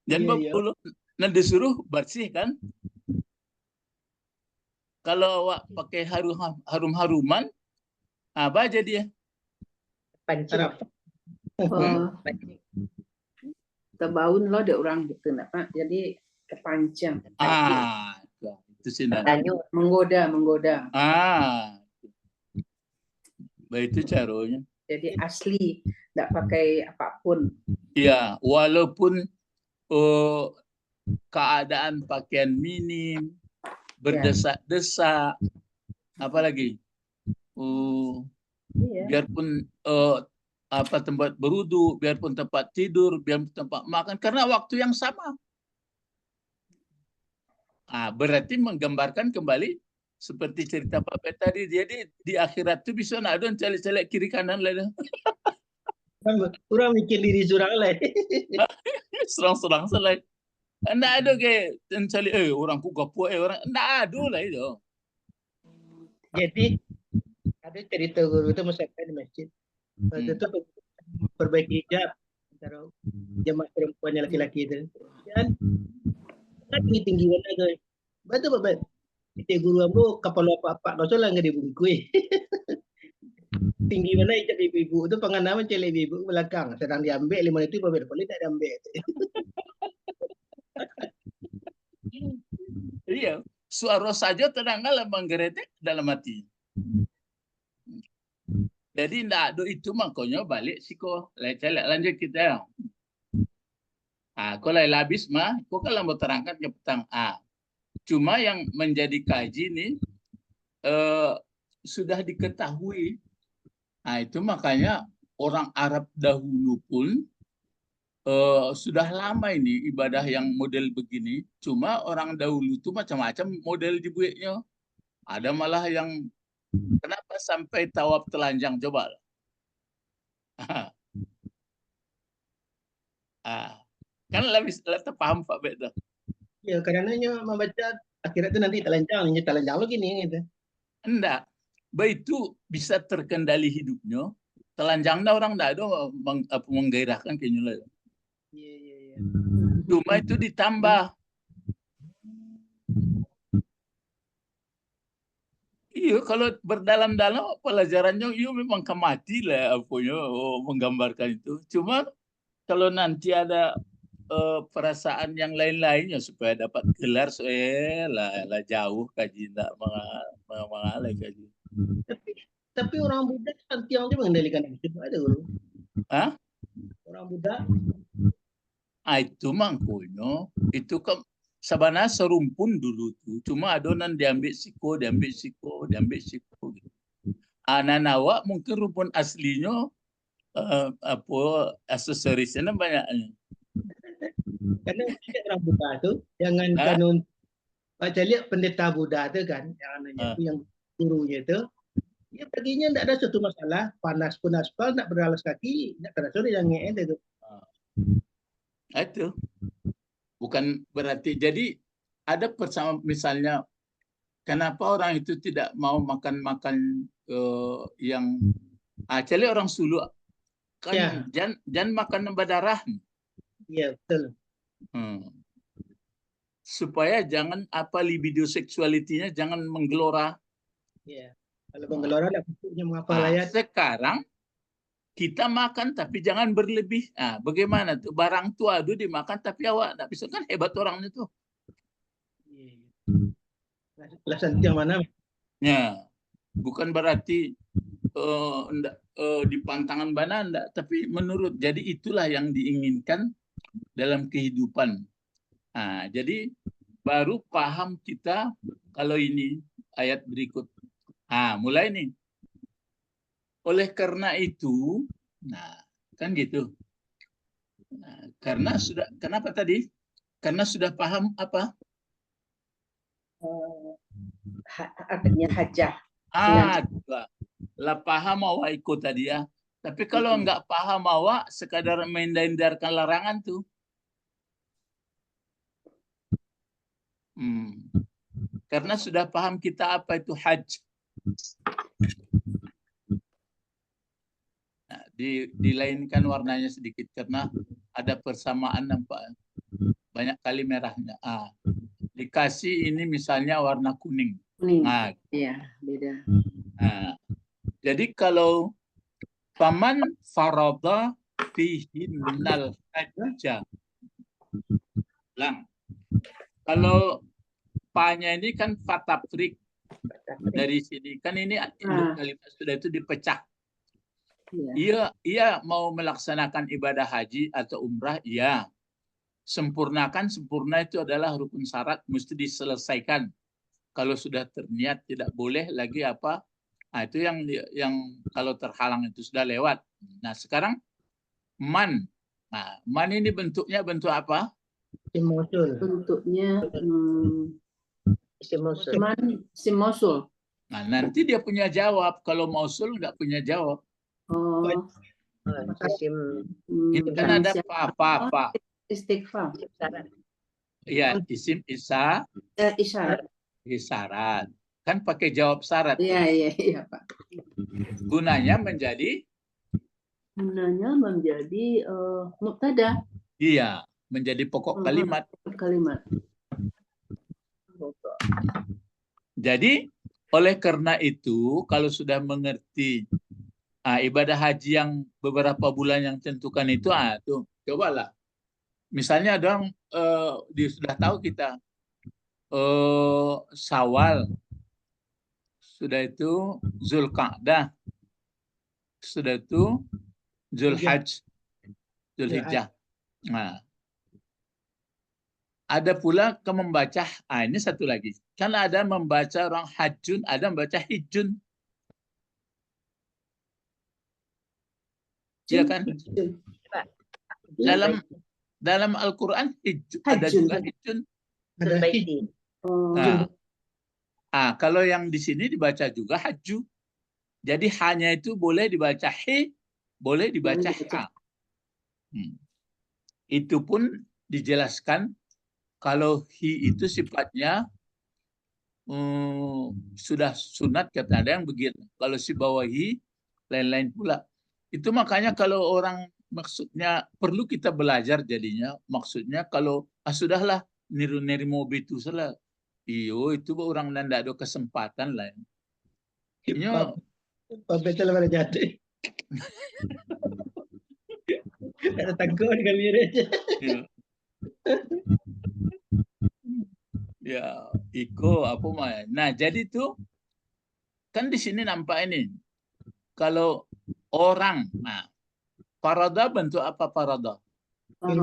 Jangan bau. Nah disuruh bersih kan. Kalau awak pakai harum-haruman, apa jadi ya? Pancing. Terbaun loh ada orang gitu nak Pak. Jadi kepancing. Itu sih. Menggoda. Itu caranya. Jadi asli, tidak pakai apapun. Iya, walaupun keadaan pakaian minim, berdesak-desak, apalagi biarpun tempat berwudu, biarpun tempat tidur, biarpun tempat makan, karena waktu yang sama. Berarti menggambarkan kembali seperti cerita Pak Bet tadi, jadi di akhirat itu bisa nak ada celek-celek kiri kanan lah. Kurang mikir diri surang lah. Serang-serang selai. Nggak ada kayak mencari orang ku gapo orang nggak ada lah itu. Jadi ada cerita guru itu musafir di masjid. Waktu itu perbaiki hijab antara jemaah perempuannya laki-laki itu. Dan tinggi mana tu? Betul Pak. Kita guru ambo kapal apa kau solah nggak dibungkui. Tinggi mana hijab ibu-ibu itu pengalaman celek ibu belakang sedang diambil 5 menit itu boleh tak diambil. Iya, suara saja teranglah menggeretek dalam hati. Jadi tidak ada itu makanya balik siko lanjut kita. Kalau habis mah, kau kalau mau terangkan ke petang cuma yang menjadi kaji ini sudah diketahui. Itu makanya orang Arab dahulu pun sudah lama ini ibadah yang model begini. Cuma orang dahulu tuh macam-macam model dibuatnya. Ada malah yang kenapa sampai tawaf telanjang, coba. Kan lebih paham Pak Beto. Ya, karenanya membaca akhirat itu nanti telanjang lo gini gitu. Enggak. Itu bisa terkendali hidupnya. Telanjangnya orang enggak ada menggairahkan kayaknya. Iya. Cuma itu ditambah. Iya, kalau berdalam-dalam pelajarannya iya memang kemati lah apanya menggambarkan itu. Cuma kalau nanti ada perasaan yang lain-lainnya supaya dapat gelar lah jauh kaji tidak mengalih kaji. Tapi orang Buddha Santiang juga mengendalikan itu ada guru. Hah? Orang Buddha. Itu mangkonya itu kan sebenarnya serumpun dulu tuh. Cuma adonan diambil siko gitu. Ananawa mungkin rumpun aslinya aksesorisnya banyaknya. Karena orang Buddha tuh jangan kanun baca lihat pendeta Buddha tuh kan yang gurunya itu ya perginya tidak ada suatu masalah, panas pun aspal nak beralas kaki nak terasa yang itu. Itu bukan berarti jadi ada bersama misalnya kenapa orang itu tidak mau makan yang celi orang Sulu kan Ya. jangan makan berdarah. Iya betul. Supaya jangan libido seksualitinya jangan menggelora. Iya. Kalau menggelora lah bentuknya mengapa layar. Sekarang kita makan tapi jangan berlebih. Bagaimana tuh barang tuh aduh dimakan tapi awak tidak bisa kan hebat orangnya tuh. Kelasan yang mana? Ya, bukan berarti di pantangan mana enggak, tapi menurut jadi itulah yang diinginkan dalam kehidupan. Jadi baru paham kita kalau ini ayat berikut. Mulai nih. Oleh karena itu, kan gitu. Karena sudah, kenapa tadi? Karena sudah paham apa? Artinya hajah. Lah paham awak ikut tadi ya. Tapi kalau enggak paham awak, sekadar menghindarkan larangan tuh. Karena sudah paham kita apa itu haji. Dilainkan warnanya sedikit karena ada persamaan nampak banyak kali merahnya. Dikasih ini misalnya warna kuning. Iya, beda. Jadi kalau paman farada fihi minal hajja. Kalau panya ini kan fatafrik dari sini kan ini kalimat sudah itu dipecah. Ia mau melaksanakan ibadah haji atau umrah, iya. Sempurna itu adalah rukun syarat mesti diselesaikan. Kalau sudah terniat tidak boleh lagi apa? Itu yang kalau terhalang itu sudah lewat. Nah, sekarang man. Man ini bentuknya bentuk apa? Bentuknya isim mausul. Nanti dia punya jawab. Kalau mausul nggak punya jawab. Ini kan ada apa? Istighfar. Iya, isim isyarat. Kan pakai jawab syarat. Iya, Pak. Gunanya menjadi mubtada. Iya, menjadi pokok kalimat. Jadi, oleh karena itu, kalau sudah mengerti ibadah haji yang beberapa bulan yang tentukan itu, tuh cobalah. Misalnya ada orang sudah tahu kita Syawal, sudah itu Zulqa'dah, sudah itu Zulhijjah. Ada pula ke membaca, ini satu lagi. Kan ada membaca orang hajjun, ada membaca hijjun. Iya kan? dalam Al-Quran ada juga hijjun. Zulbaiti. Kalau yang di sini dibaca juga haju. Jadi hanya itu boleh dibaca hi, boleh dibaca ha. Itu pun dijelaskan kalau hi itu sifatnya sudah sunat, kata ada yang begitu. Kalau si bawahi lain-lain pula. Itu makanya kalau orang maksudnya perlu kita belajar jadinya. Maksudnya kalau sudahlah niru-niru itu salah. Iyo itu orang nanda ada kesempatan lah. Inyo betul pada jadi. Ada takut dengan mirip. Ya, iko apa mah. Nah, jadi tuh kan di sini nampak ini. Kalau orang, nah, farada bentuk apa farada? Fi'il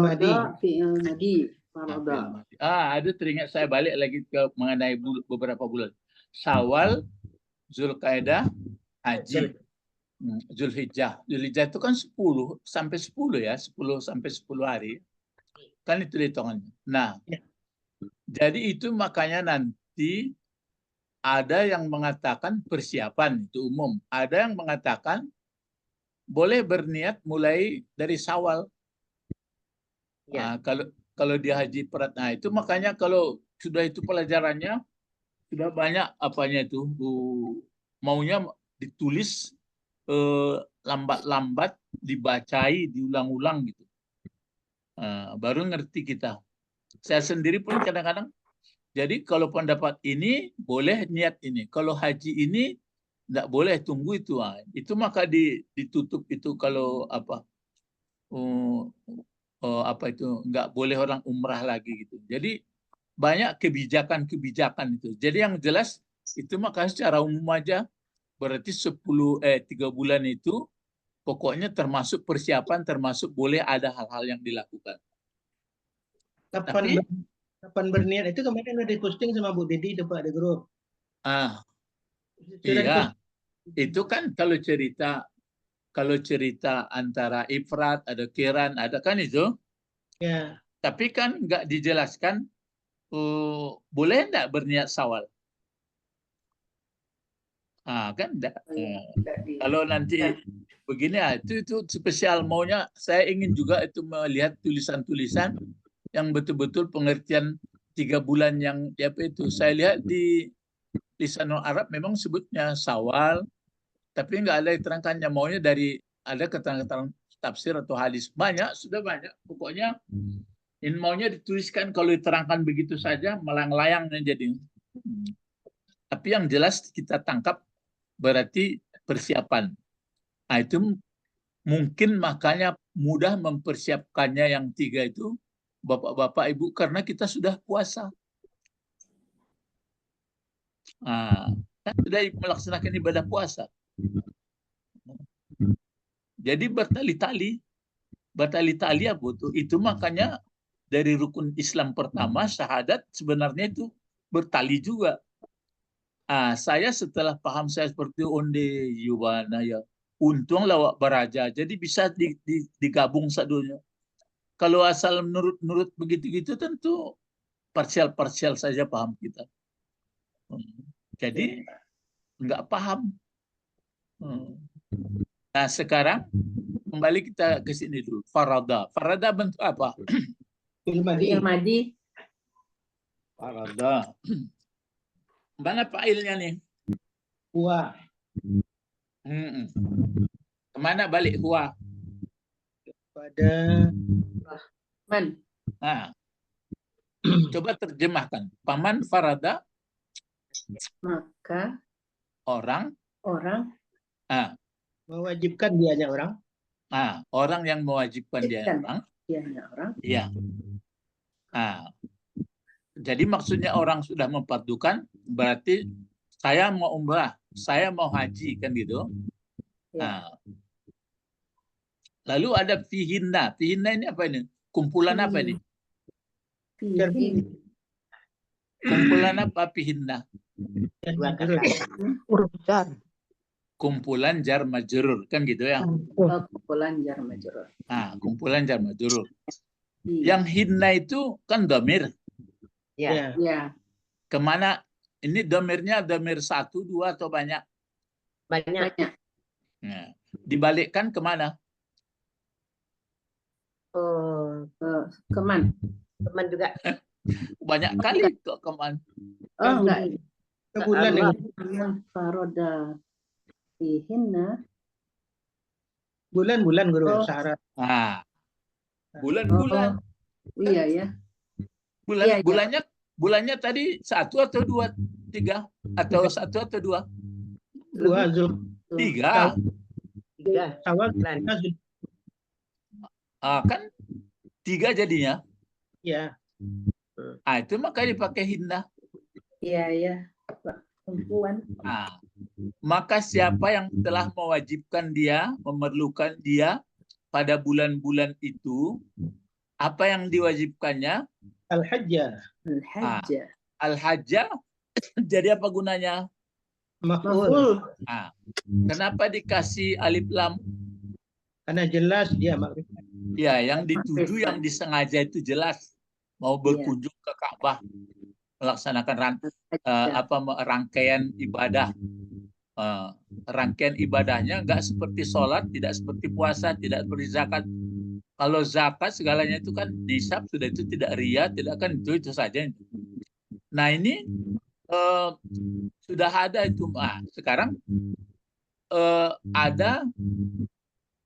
madi. Farada. Ada teringat saya balik lagi ke mengenai beberapa bulan. Syawal, Zulkaidah, Haji, Zulhijjah. Zulhijjah itu kan 10 sampai 10 ya, 10 sampai 10 hari. Kan itu hitungannya. Nah, jadi itu makanya nanti ada yang mengatakan persiapan itu umum. Ada yang mengatakan boleh berniat mulai dari Syawal. Kalau di haji perat, nah itu makanya kalau sudah itu pelajarannya sudah banyak apanya itu maunya ditulis lambat-lambat, dibacai, diulang-ulang gitu. Baru ngerti kita. Saya sendiri pun kadang-kadang. Jadi kalau pendapat ini boleh niat ini. Kalau haji ini tidak boleh tunggu itu. Itu maka ditutup itu kalau apa itu nggak boleh orang umrah lagi gitu. Jadi banyak kebijakan-kebijakan itu. Jadi yang jelas itu maka secara umum aja berarti 3 bulan itu pokoknya termasuk persiapan, termasuk boleh ada hal-hal yang dilakukan. Kapan berniat itu kemarin udah diposting sama Bu Dedi di Pak di grup. Iya. Itu kan kalau cerita antara ifrat, ada kiran, ada kan itu. Ya. Tapi kan nggak dijelaskan boleh enggak berniat Syawal. Kan enggak. Kalau nanti begini itu spesial maunya saya ingin juga itu melihat tulisan-tulisan yang betul-betul pengertian 3 bulan yang apa itu. Saya lihat di lisanul Arab memang sebutnya Syawal, tapi nggak ada diterangkannya. Maunya dari ada keterangan tafsir atau hadis. Sudah banyak. Pokoknya maunya dituliskan, kalau diterangkan begitu saja melayang-layang jadi. Tapi yang jelas kita tangkap berarti persiapan. Itu mungkin makanya mudah mempersiapkannya yang 3 itu Bapak-bapak Ibu karena kita sudah puasa. Sudah melaksanakan ibadah puasa. Jadi bertali-tali apa itu makanya dari rukun Islam pertama syahadat sebenarnya itu bertali juga. Saya setelah paham saya seperti onde yuwana ya untung lawak baraja jadi bisa digabung sadunya. Kalau asal menurut begitu-gitu tentu parsial saja paham kita. Jadi nggak paham. Nah sekarang kembali kita ke sini dulu. Farada. Farada bentuk apa? Fi'il madi. Farada. Mana fa'ilnya nih? Huwa. Kemana balik huwa? Pada Man. Coba terjemahkan. Paman farada. Maka orang mewajibkan dianya orang. Orang yang mewajibkan dianya orang. Iya. Jadi maksudnya orang sudah memfardukan berarti saya mau umrah, saya mau haji kan gitu. Lalu ada fihinna. Fihinna ini apa ini? Kumpulan apa ini? Kumpulan apa fihinna? Dua kata. Huruf jar. kumpulan jar majrur, kan gitu ya. Kumpulan jar majrur. Nah, kumpulan jar majrur. Iya. Yang hinna itu kan domir. Ya. Ya. Kemana? Ini domirnya domir 1, 2 atau banyak? Banyak. Banyak. Nah, dibalikkan kemana? Oh, Keman. teman juga. Banyak kali kok kemana? Oh, enggak. Ke bulan Allah. yang Faroda fihinna. bulan-bulan guru Oh. syarat. Nah, bulan-bulan. Iya ya. Iya, iya. Bulannya tadi 1 atau 2, 3 atau 1 atau 2? 2 Zul 3. 3 Awal bulan. Zul. Kan 3 jadinya. Ya. Itu maka dipakai hinna. Iya ya. Perempuan. Nah, maka siapa yang telah mewajibkan dia, memerlukan dia pada bulan-bulan itu, apa yang diwajibkannya? Al-Hajjah. Al-Hajjah. Al-Hajjah. Jadi apa gunanya? Maf'ul. Nah, kenapa dikasih alif lam? Karena jelas dia makrifat. Ya, yang dituju, yang disengaja itu jelas. Mau berkunjung ke Ka'bah, melaksanakan rangkaian ibadah. Rangkaian ibadahnya enggak seperti sholat, tidak seperti puasa, tidak seperti zakat. Kalau zakat segalanya itu kan nisab, sudah itu tidak riya, tidak kan itu saja. Nah ini sudah ada itu. Sekarang ada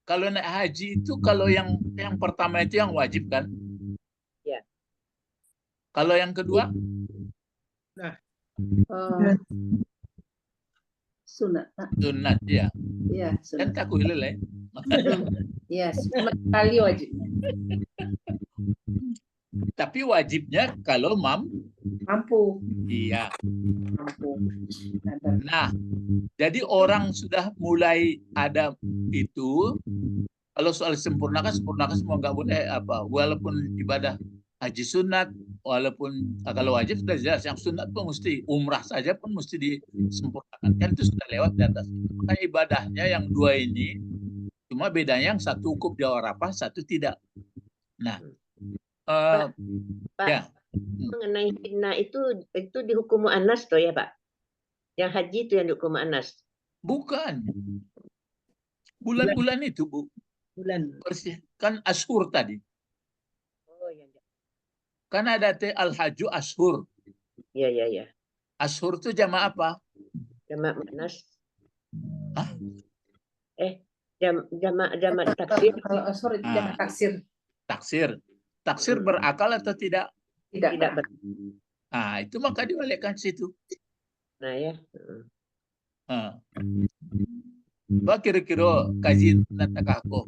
kalau naik haji itu, kalau yang pertama itu yang wajib kan? Ya. Kalau yang kedua? Sunat. Sunat, ya. Iya, Kan sunat. tak kulele. Iya, sekali wajib. Tapi wajibnya kalau Mampu. iya. Mampu. Nah, jadi orang sudah mulai ada itu. Kalau soal sempurnakan semua nggak boleh apa. Walaupun ibadah haji sunat, walaupun kalau wajib sudah jelas. Yang sunat pun mesti, umrah saja pun mesti disempurnakan. Kan itu sudah lewat di atas. Makanya ibadahnya yang 2 ini, cuma bedanya yang satu hukum di Arafah, satu tidak. Nah, Pak, ya. mengenai hinna itu dihukum mu'annas toh ya Pak? Yang haji itu yang dihukum mu'annas? Bukan. Bulan-bulan itu, Bu. Bulan. Kan ashur tadi. Oh ya. Kan ada al-haju ashur. Iya. Ashur itu jama apa? Jamak mu'annas. Hah? Jamak taksir. Kalau asor itu jamak taksir. Taksir berakal atau tidak? Tidak. Itu maka diwalikkan situ. Nah ya. Ba kira-kira kaji natakako.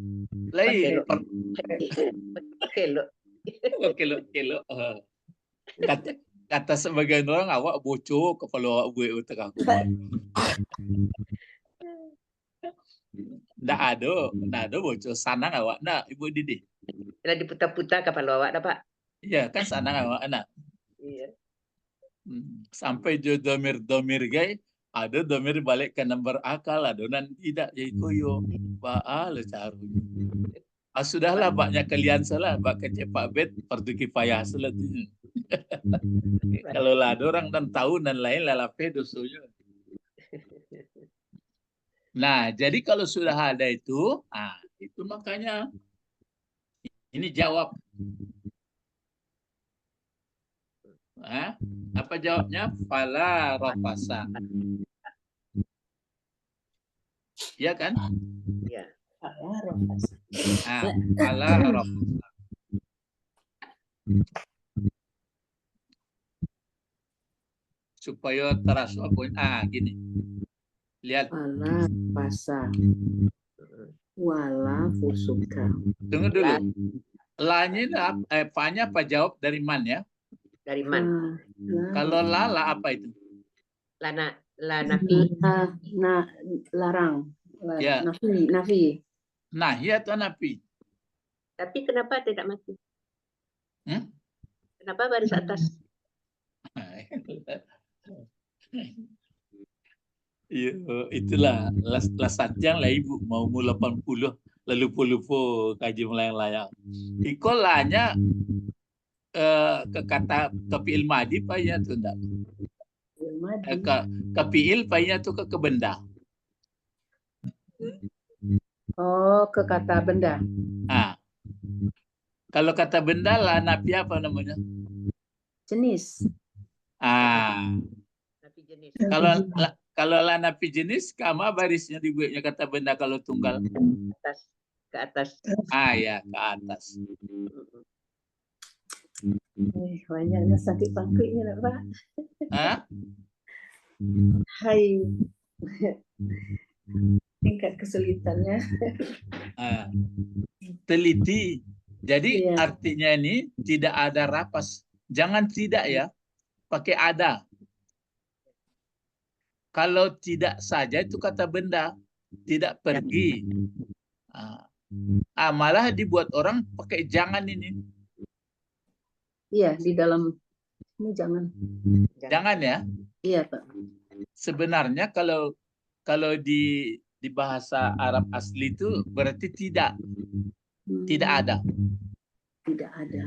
Lai kilo. Kata sebagian orang, awak bocor kepala awak gue utak aku. Nggak ada bocor sanang awak. Nah, Ibu Didi. Kena diputar-putar kepala awak dah Pak. Iya, kan sanang awak anak. Iya. Sampai jo domir gay, ada domir balik ke nomor akal, adonan tidak jadi koyo. Baal carunya. Sudahlah banyak kalian salah, bak kecepak bet fardu kifayah salah tu. Kalau lah ada orang dan tahu dan lain lalape dosunya. Nah, jadi kalau sudah ada itu, itu makanya ini jawab. Apa jawabnya? Fala rafasa. Iya kan? Iya. Fala rafasa. Supaya terasa gini. Lihat. Fala rafasa. Wala fusuka. Tunggu dulu. La-nya fa-nya apa jawab dari man ya? Dari man. Kalau lala apa itu? La nafi. Larang. Ya. Nafi. Nahi atau nafi? Tapi kenapa tidak mati? Kenapa baris atas? Iya, itulah lasatjang lah ibu mau 80 lalu lupa kaji melayang-layang. Ikolanya ke kata ke fi'il madi payah tu enggak. Ke fi'il payah tu ke benda. Oh, ke kata benda. Kalau kata benda lah napi apa namanya? Jenis. Napi jenis. Kalau lah napi jenis, kama barisnya dibuatnya kata benda kalau tunggal. Ke atas. Ya, ke atas. Banyaknya sakit pangkutnya lah, Pak. Hai. Tingkat kesulitannya. Teliti. Jadi artinya ini tidak ada rapas. Jangan tidak ya, pakai ada. Kalau tidak saja itu kata benda, tidak pergi. Malah dibuat orang pakai jangan ini. Iya, di dalam ini jangan. Jangan ya? Iya, Pak. Sebenarnya kalau di bahasa Arab asli itu berarti tidak. Tidak ada. Tidak ada.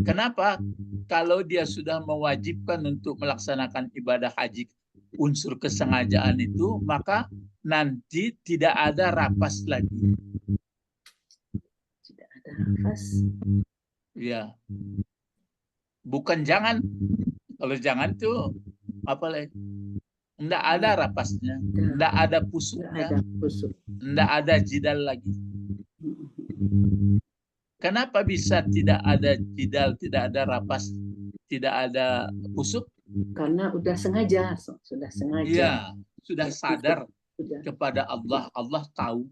Kenapa? Kalau dia sudah mewajibkan untuk melaksanakan ibadah haji unsur kesengajaan itu, maka nanti tidak ada rapas lagi. Tidak ada rapas. Ya. Bukan jangan. Kalau jangan tuh apa lagi? Enggak ada rapasnya, enggak ada pusuknya, enggak ada jidal lagi. Kenapa bisa tidak ada jidal, tidak ada rapas, tidak ada pusuk? Karena sudah sengaja. Iya, sudah sadar kepada Allah. Allah tahu.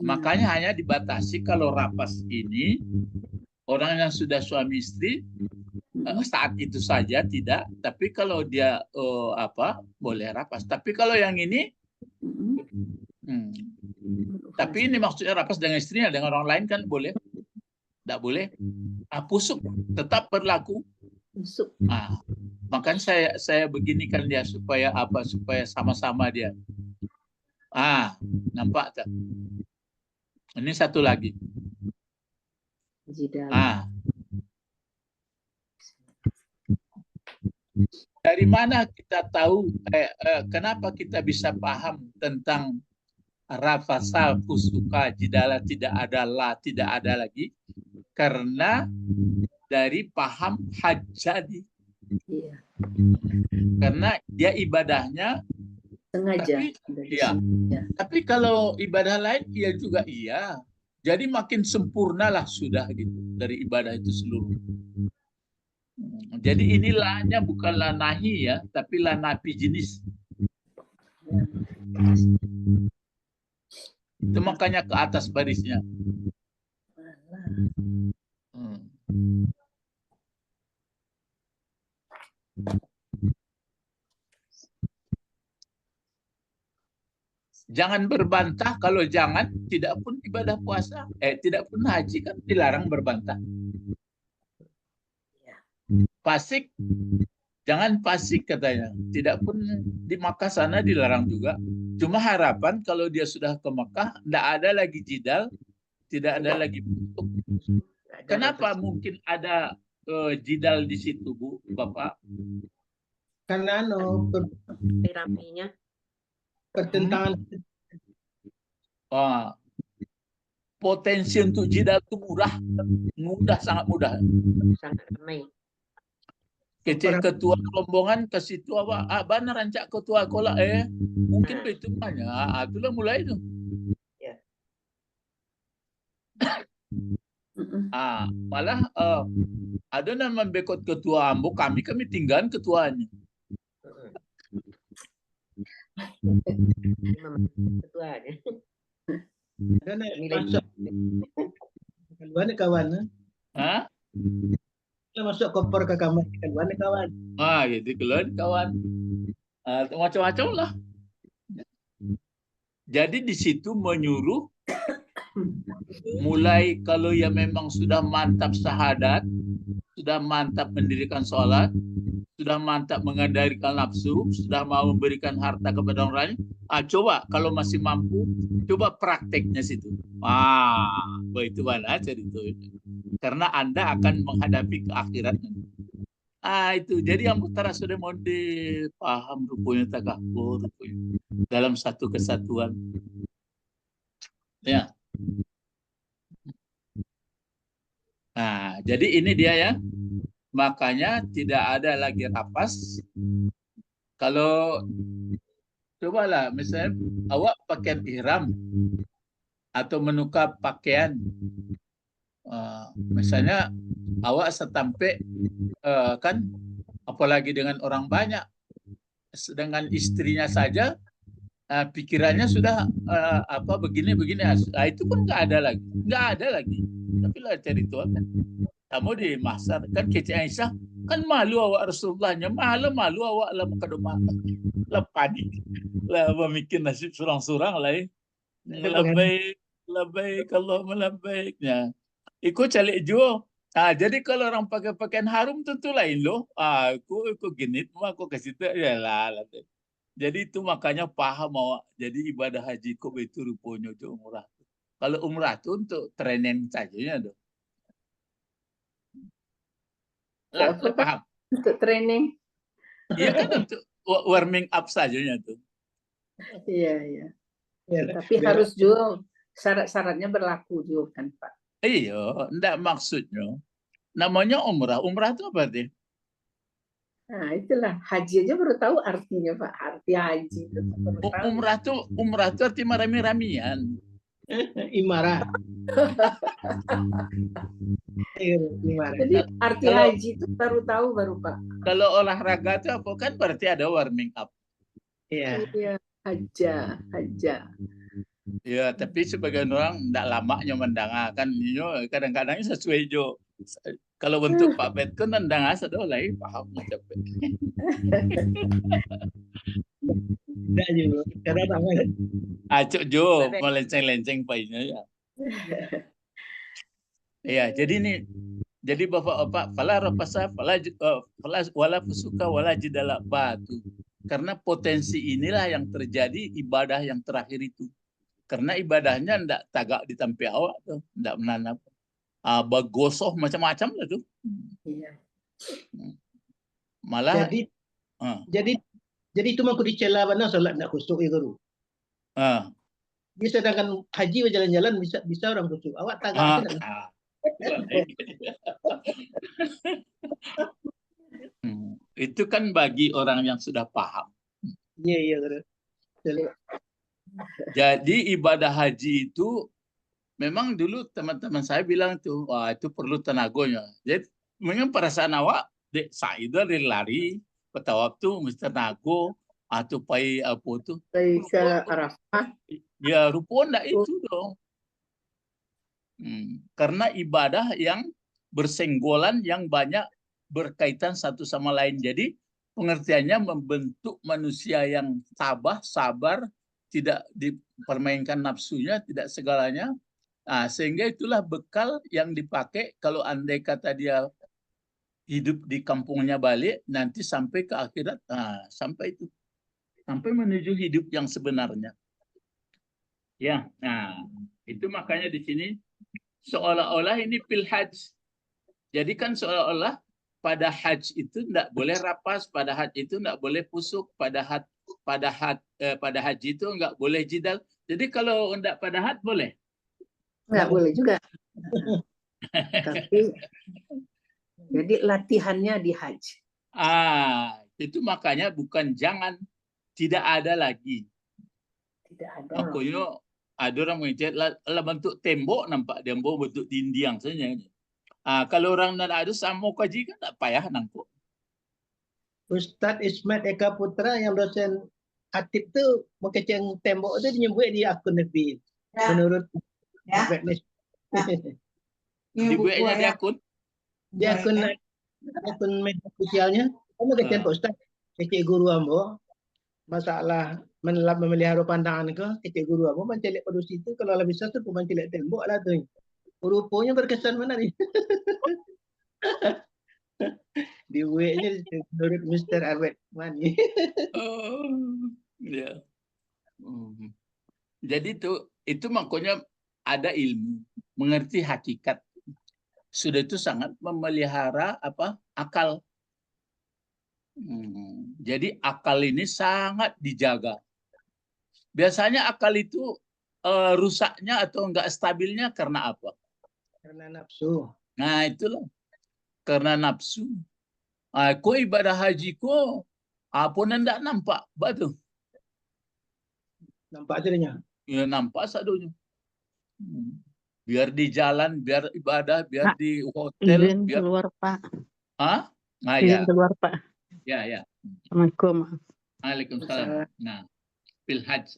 Makanya hanya dibatasi kalau rapas ini orang yang sudah suami istri saat itu saja tidak. Tapi kalau dia boleh rapas. Tapi kalau yang ini tapi ini maksudnya rapas dengan istrinya, dengan orang lain kan boleh? Tidak boleh. Pusuk tetap berlaku. Makanya saya beginikan dia supaya apa? Supaya sama-sama dia. Nampak tak? Ini satu lagi. Dari mana kita tahu kenapa kita bisa paham tentang rafasa, fusuka, jidala tidak ada, la tidak ada lagi? Karena dari paham hajjadi. Karena dia ibadahnya sengaja. Tapi kalau ibadah lain iya juga iya. Jadi makin sempurnalah sudah gitu dari ibadah itu seluruh. Jadi ini lahnya bukanlah nahi ya, tapi lah napi jenis. Itu makanya ke atas barisnya. Jangan berbantah, kalau jangan tidak pun ibadah puasa, tidak pun haji kan dilarang berbantah. Fasik, jangan fasik katanya. Tidak pun di Makkah sana dilarang juga. Cuma harapan kalau dia sudah ke Makkah, tidak ada lagi jidal, tidak ada lagi bentuk. Kenapa mungkin ada jidal di situ, Bu, Bapak? Karena terapinya pertentangan. Potensi untuk jidal itu mudah, sangat mudah. Sangat ramai. Kecil ketua rombongan ke situ benar rancak ketua kolak mungkin begitu banyak. Itulah mulai itu. Malah ada nama bekot ketua ambo, kami tinggalkan ketuanya. Ketuanya. Ada masuk keluar kawan. Kita masuk koper ke kamar keluar kawan. Gitu keluar kawan. Macam-macam lah. Jadi di situ menyuruh Mulai kalau yang memang sudah mantap syahadat, sudah mantap mendirikan sholat, sudah mantap mengendalikan nafsu, sudah mau memberikan harta kepada orang lain, coba kalau masih mampu, coba prakteknya situ. Begitu mana cerita itu. Karena Anda akan menghadapi ke akhirat nanti. Itu. Jadi yang utara sudah monde paham rupanya takabur dalam satu kesatuan. Ya. Jadi ini dia ya. Makanya tidak ada lagi rapas. Kalau cobalah misalnya awak pakaian ihram atau menukar pakaian, misalnya awak setampe kan, apalagi dengan orang banyak, dengan istrinya saja pikirannya sudah begini, itu pun nggak ada lagi. Tapi lah cari Tuhan kan. Kamu di Masar kan kece Aisyah kan malu awak Rasulullahnya, malu awak lah kedoma lah panik lah memikir nasib surang-surang lah. Labbaik Allahumma labbaiknya. Ikut calik jual. Jadi kalau orang pakai pakaian harum tentu lain loh. Aku genit, aku kasih tahu ya lah. Jadi itu makanya paham awak. Jadi ibadah haji kok itu rupanya itu umrah. Kalau umrah itu untuk training saja tuh. Paham? Untuk training. Iya kan untuk warming up saja tuh. Iya. Tapi harus juga syarat-syaratnya berlaku juga kan Pak. Iya, enggak maksudnya. Namanya umrah. Umrah itu apa sih? Itulah haji aja baru tahu artinya Pak. Arti haji itu Umrah itu arti rami-ramian. Imarah. Jadi arti haji itu baru tahu Pak. Kalau olahraga itu apa kan berarti ada warming up. Iya, haja. Ya, tapi sebagian orang tidak lamanya mendengarkan, kadang-kadang sesuai jo. Kalau bentuk Pak Bet kan nendang asa dah lain paham capek. Tidak juga, karena tangan. Acuk jo melenceng-lenceng painya ya. Ya, jadi bapak-bapak, fala rapasa, fala wala fusuka wala jidala batu. Karena potensi inilah yang terjadi ibadah yang terakhir itu. Karena ibadahnya ndak tagak di tempat awak tuh, ndak menanam. Bagosoh macam-macam lah tuh. Iya. Malah jadi itu aku dicela mana salat nak khusyuk ya guru. Bisa sedangkan haji jalan-jalan bisa orang khusyuk. Awak tagak itu kan bagi orang yang sudah paham. Iya guru. Jadi ibadah haji itu memang dulu teman-teman saya bilang tuh, itu perlu tenaganya. Jadi memang perasaan awak, saya dari lari, petawab tuh mesti tenago, atau pai apa tuh? Pai ke Arafah. Ya rupanya itu dong. Karena ibadah yang bersenggolan, yang banyak berkaitan satu sama lain. Jadi pengertiannya membentuk manusia yang sabar, tidak dipermainkan nafsunya, tidak segalanya. Sehingga itulah bekal yang dipakai kalau andai kata dia hidup di kampungnya balik, nanti sampai ke akhirat, sampai itu. Sampai menuju hidup yang sebenarnya. Ya, itu makanya di sini seolah-olah ini pil haj. Jadi kan seolah-olah pada haji itu tidak boleh rapas, pada haji itu tidak boleh pusuk, pada haji itu nggak boleh jidal. Jadi kalau tidak pada haji boleh? Nggak boleh juga. Tapi jadi latihannya di haji. Itu makanya bukan jangan, tidak ada lagi. Tidak ada. Makanya ada orang mengecat lah bentuk tembok, nampak tembok bentuk dinding saja. Kalau orang tidak ada sama kaji kan tak payah nampak. Ustadz Ismet Eka Putra yang dosen Atib tuh mengeceng tembok itu dinyebut di akun FB. Menurut dibuatnya di akun? Di akun media sosialnya. Kamu keceng Pak Ustadz, keceng guru ambo. masalah memelihara pandangan ke ketika guru apa mencelek pada situ kalau lebih satu pun mencelek tembok lah tu. Rupanya berkesan mana ni? Di webnya menurut Mr. Arwet Mani. Ya. Jadi itu makanya ada ilmu, mengerti hakikat. Sudah itu sangat memelihara akal. Jadi akal ini sangat dijaga. Biasanya akal itu rusaknya atau enggak stabilnya karena apa? Karena nafsu. Nah itulah, karena nafsu. Kau ibadah haji kau, apa ndak nampak, batu? Nampak jadinya? Ya nampak sadonya. Biar di jalan, biar ibadah, biar di hotel, Izin biar keluar, Pak. Nah, Izin ya. keluar, Pak. Ya. Assalamualaikum. Waalaikumsalam. Nah, fil hajj.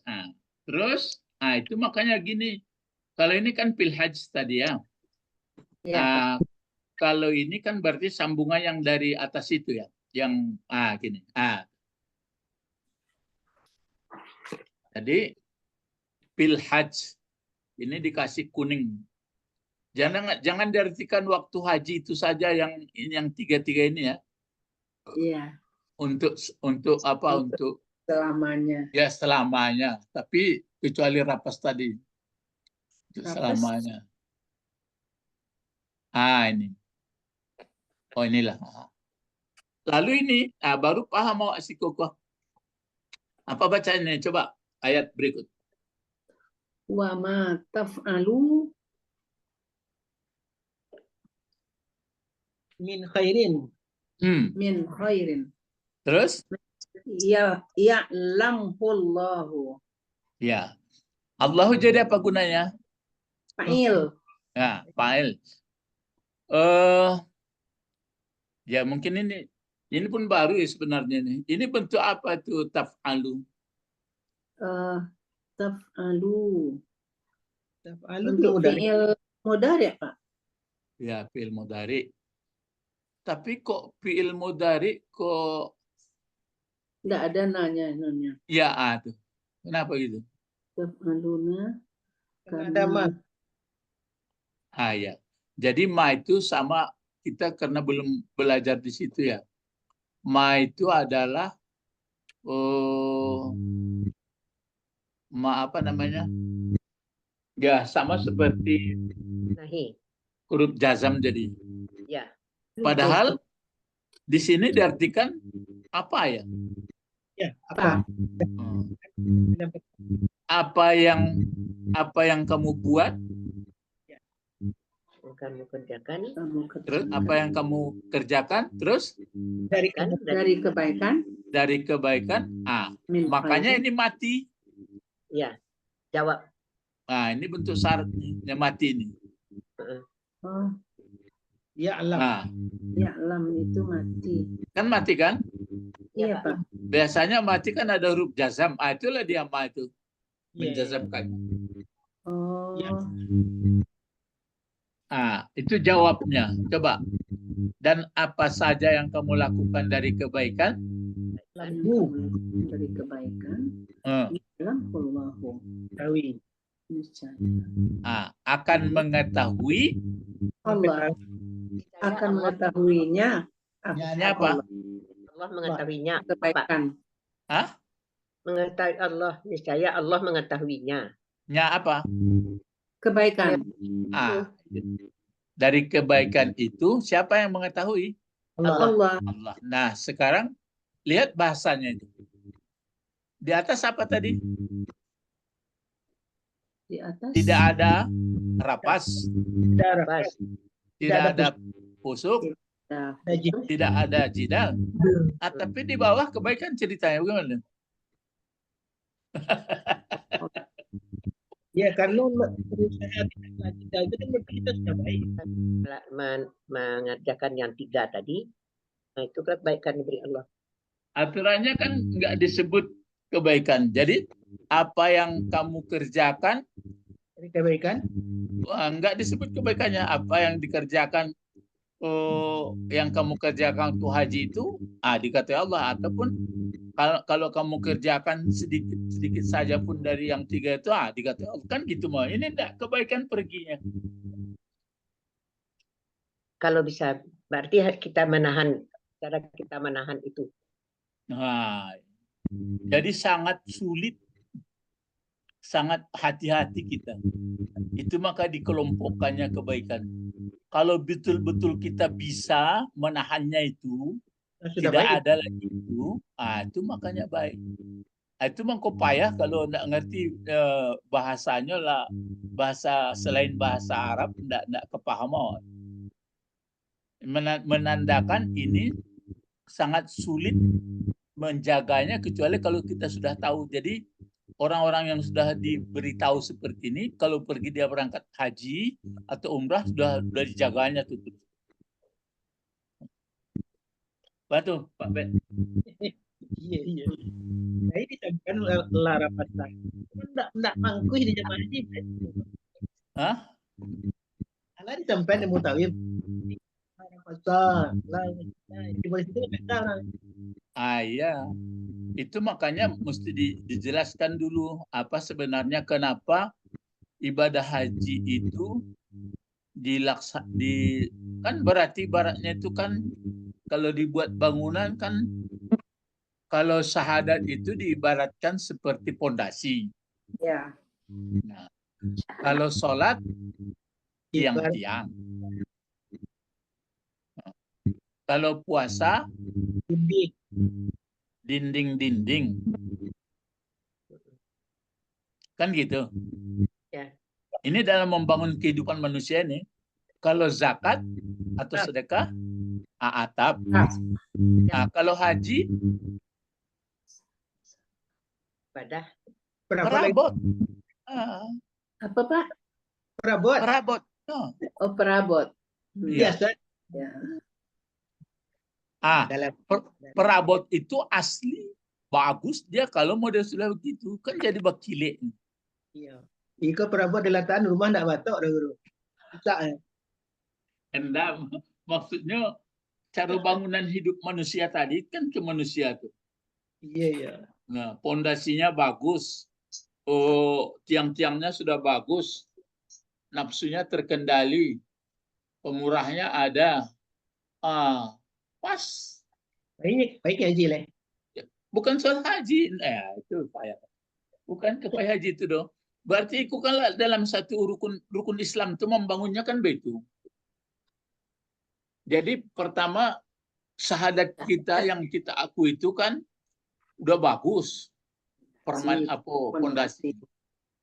Terus, itu makanya gini. Kalau ini kan fil hajj tadi ya. Ya. Kalau ini kan berarti sambungan yang dari atas itu ya. Yang gini. Jadi fil hajj ini dikasih kuning. Jangan diartikan waktu haji itu saja yang tiga-tiga ini ya. Iya. Untuk apa? Untuk Selamanya. ya selamanya. Tapi kecuali rapas tadi. Untuk Rapas. selamanya. Ini. Oh inilah. Lalu ini baru paham mau si kokoh. Apa bacanya? Coba ayat berikut. Wa ma taf'alu Min khairin. min khairin. Terus? Ya ya'lamhullahu. Ya. Allahu jadi apa gunanya? Fa'il. Ya, fa'il. Ya mungkin ini pun baru ya sebenarnya nih. Ini bentuk apa itu taf'alu? Taf'alu. Taf'alu Untuk fi'il mudhari, Pak. Ya, fi'il mudhari. Tapi kok fi'il mudhari kok Enggak ada nanya. ya tuh. Kenapa gitu? Taf'aluna ada ma. Ya. Jadi ma itu sama kita karena belum belajar di situ ya. Ma itu adalah ma apa namanya? Ya, sama seperti Nahi. huruf jazam jadi. Ya. Padahal di sini diartikan apa ya? Ya, apa? Apa yang kamu buat? Kamu kerjakan. Terus apa yang kamu kerjakan? Terus Dari kebaikan. Dari kebaikan. Makanya ini mati. Ya. Jawab. Ini bentuk syaratnya mati ini. Ya'lam. Ya'lam itu mati. Kan mati kan? Iya, Pak. Biasanya mati kan ada huruf jazam. Itulah dia ma itu. Menjazamkan. Itu jawabnya. Coba. Dan apa saja yang kamu lakukan dari kebaikan? Dari kebaikan. Ya'lamhullahu. Tawi. Akan mengetahui. Allah akan mengetahuinya. Apa? Allah mengetahuinya. Kebaikan. Mengetahui Allah. Niscaya Allah mengetahuinya. Nya apa? Kebaikan. Dari kebaikan itu siapa yang mengetahui? Allah. Nah, sekarang lihat bahasanya itu. Di atas apa tadi? Di atas. Tidak ada rapas. Tidak ada pusuk. Tidak ada jidal. Tapi di bawah kebaikan ceritanya bagaimana? Ya, karena berusaha kita itu kan kita sudah baik. Mengerjakan yang 3 tadi, itu kebaikan diberi Allah. Aturannya kan nggak disebut kebaikan. Jadi apa yang kamu kerjakan Dari kebaikan? Nggak disebut kebaikannya. Apa yang dikerjakan, yang kamu kerjakan untuk haji itu, dikatakan Allah. Ataupun kalau kamu kerjakan sedikit saja pun dari yang 3 itu, dikatakan kan gitu mah. Ini enggak kebaikan perginya. Kalau bisa, berarti kita menahan, cara kita menahan itu. Nah, jadi sangat sulit, sangat hati-hati kita. Itu maka dikelompokkannya kebaikan. Kalau betul-betul kita bisa menahannya itu, tidak baik. ada lagi itu makanya baik. Itu mengko payah kalau tidak ngerti bahasanya lah, bahasa selain bahasa Arab tidak kepahaman. Menandakan ini sangat sulit menjaganya kecuali kalau kita sudah tahu. Jadi orang-orang yang sudah diberitahu seperti ini, kalau pergi dia berangkat haji atau umrah sudah dijaganya tuh. Betul, Pak Ben. Iya. Nah, ini kan larapan saya. Enggak mangku di jamaah haji. Hah? Ala disampai nemu tawib. Pasal lah di bawah situ enggak iya. Itu makanya mesti dijelaskan dulu apa sebenarnya kenapa ibadah haji itu kan berarti ibaratnya itu kan kalau dibuat bangunan kan, kalau syahadat itu diibaratkan seperti pondasi. Ya. Nah, kalau sholat tiang-tiang. Kalau puasa dinding-dinding. Kan gitu. Ya. Ini dalam membangun kehidupan manusia ini. Kalau zakat atau sedekah, atap. Nah, kalau haji, perabot. Apa Pak? Perabot. Oh, perabot. Biasa. Ya. Perabot itu asli bagus dia kalau model sudah begitu kan jadi bakile. Iya. Ika perabot di lataan rumah enggak batok dah guru. Bisa ya. Enggak, maksudnya cara bangunan hidup manusia tadi kan ke manusia tuh. Iya. Nah, pondasinya bagus. Oh, tiang-tiangnya sudah bagus. Nafsunya terkendali. Pemurahnya ada. Pas. Baik haji lah. Bukan soal haji. Itu payah. Bukan kepayah haji itu dong. Berarti itu kan dalam satu rukun Islam itu membangunnya kan begitu. Jadi pertama syahadat kita yang kita akui itu kan udah bagus. Pondasi.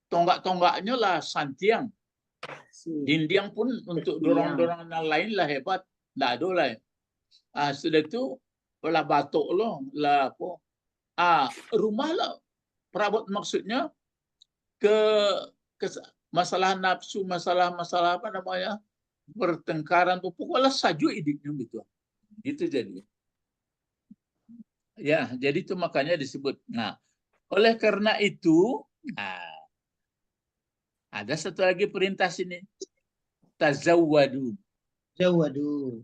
Tonggak-tonggaknya lah santiang. Dinding pun untuk dorong-dorongan lain lah hebat. Nggak ada lah. Sudah itu lah batuk loh. Lah apa? Rumah lah. Perabot maksudnya ke masalah nafsu, masalah apa namanya? Pertengkaran, pokoknya saja hidupnya gitu. Gitu jadi. Ya, jadi itu makanya disebut. Nah, oleh karena itu, ada satu lagi perintah sini. Tazawwadu. Tazawwadu.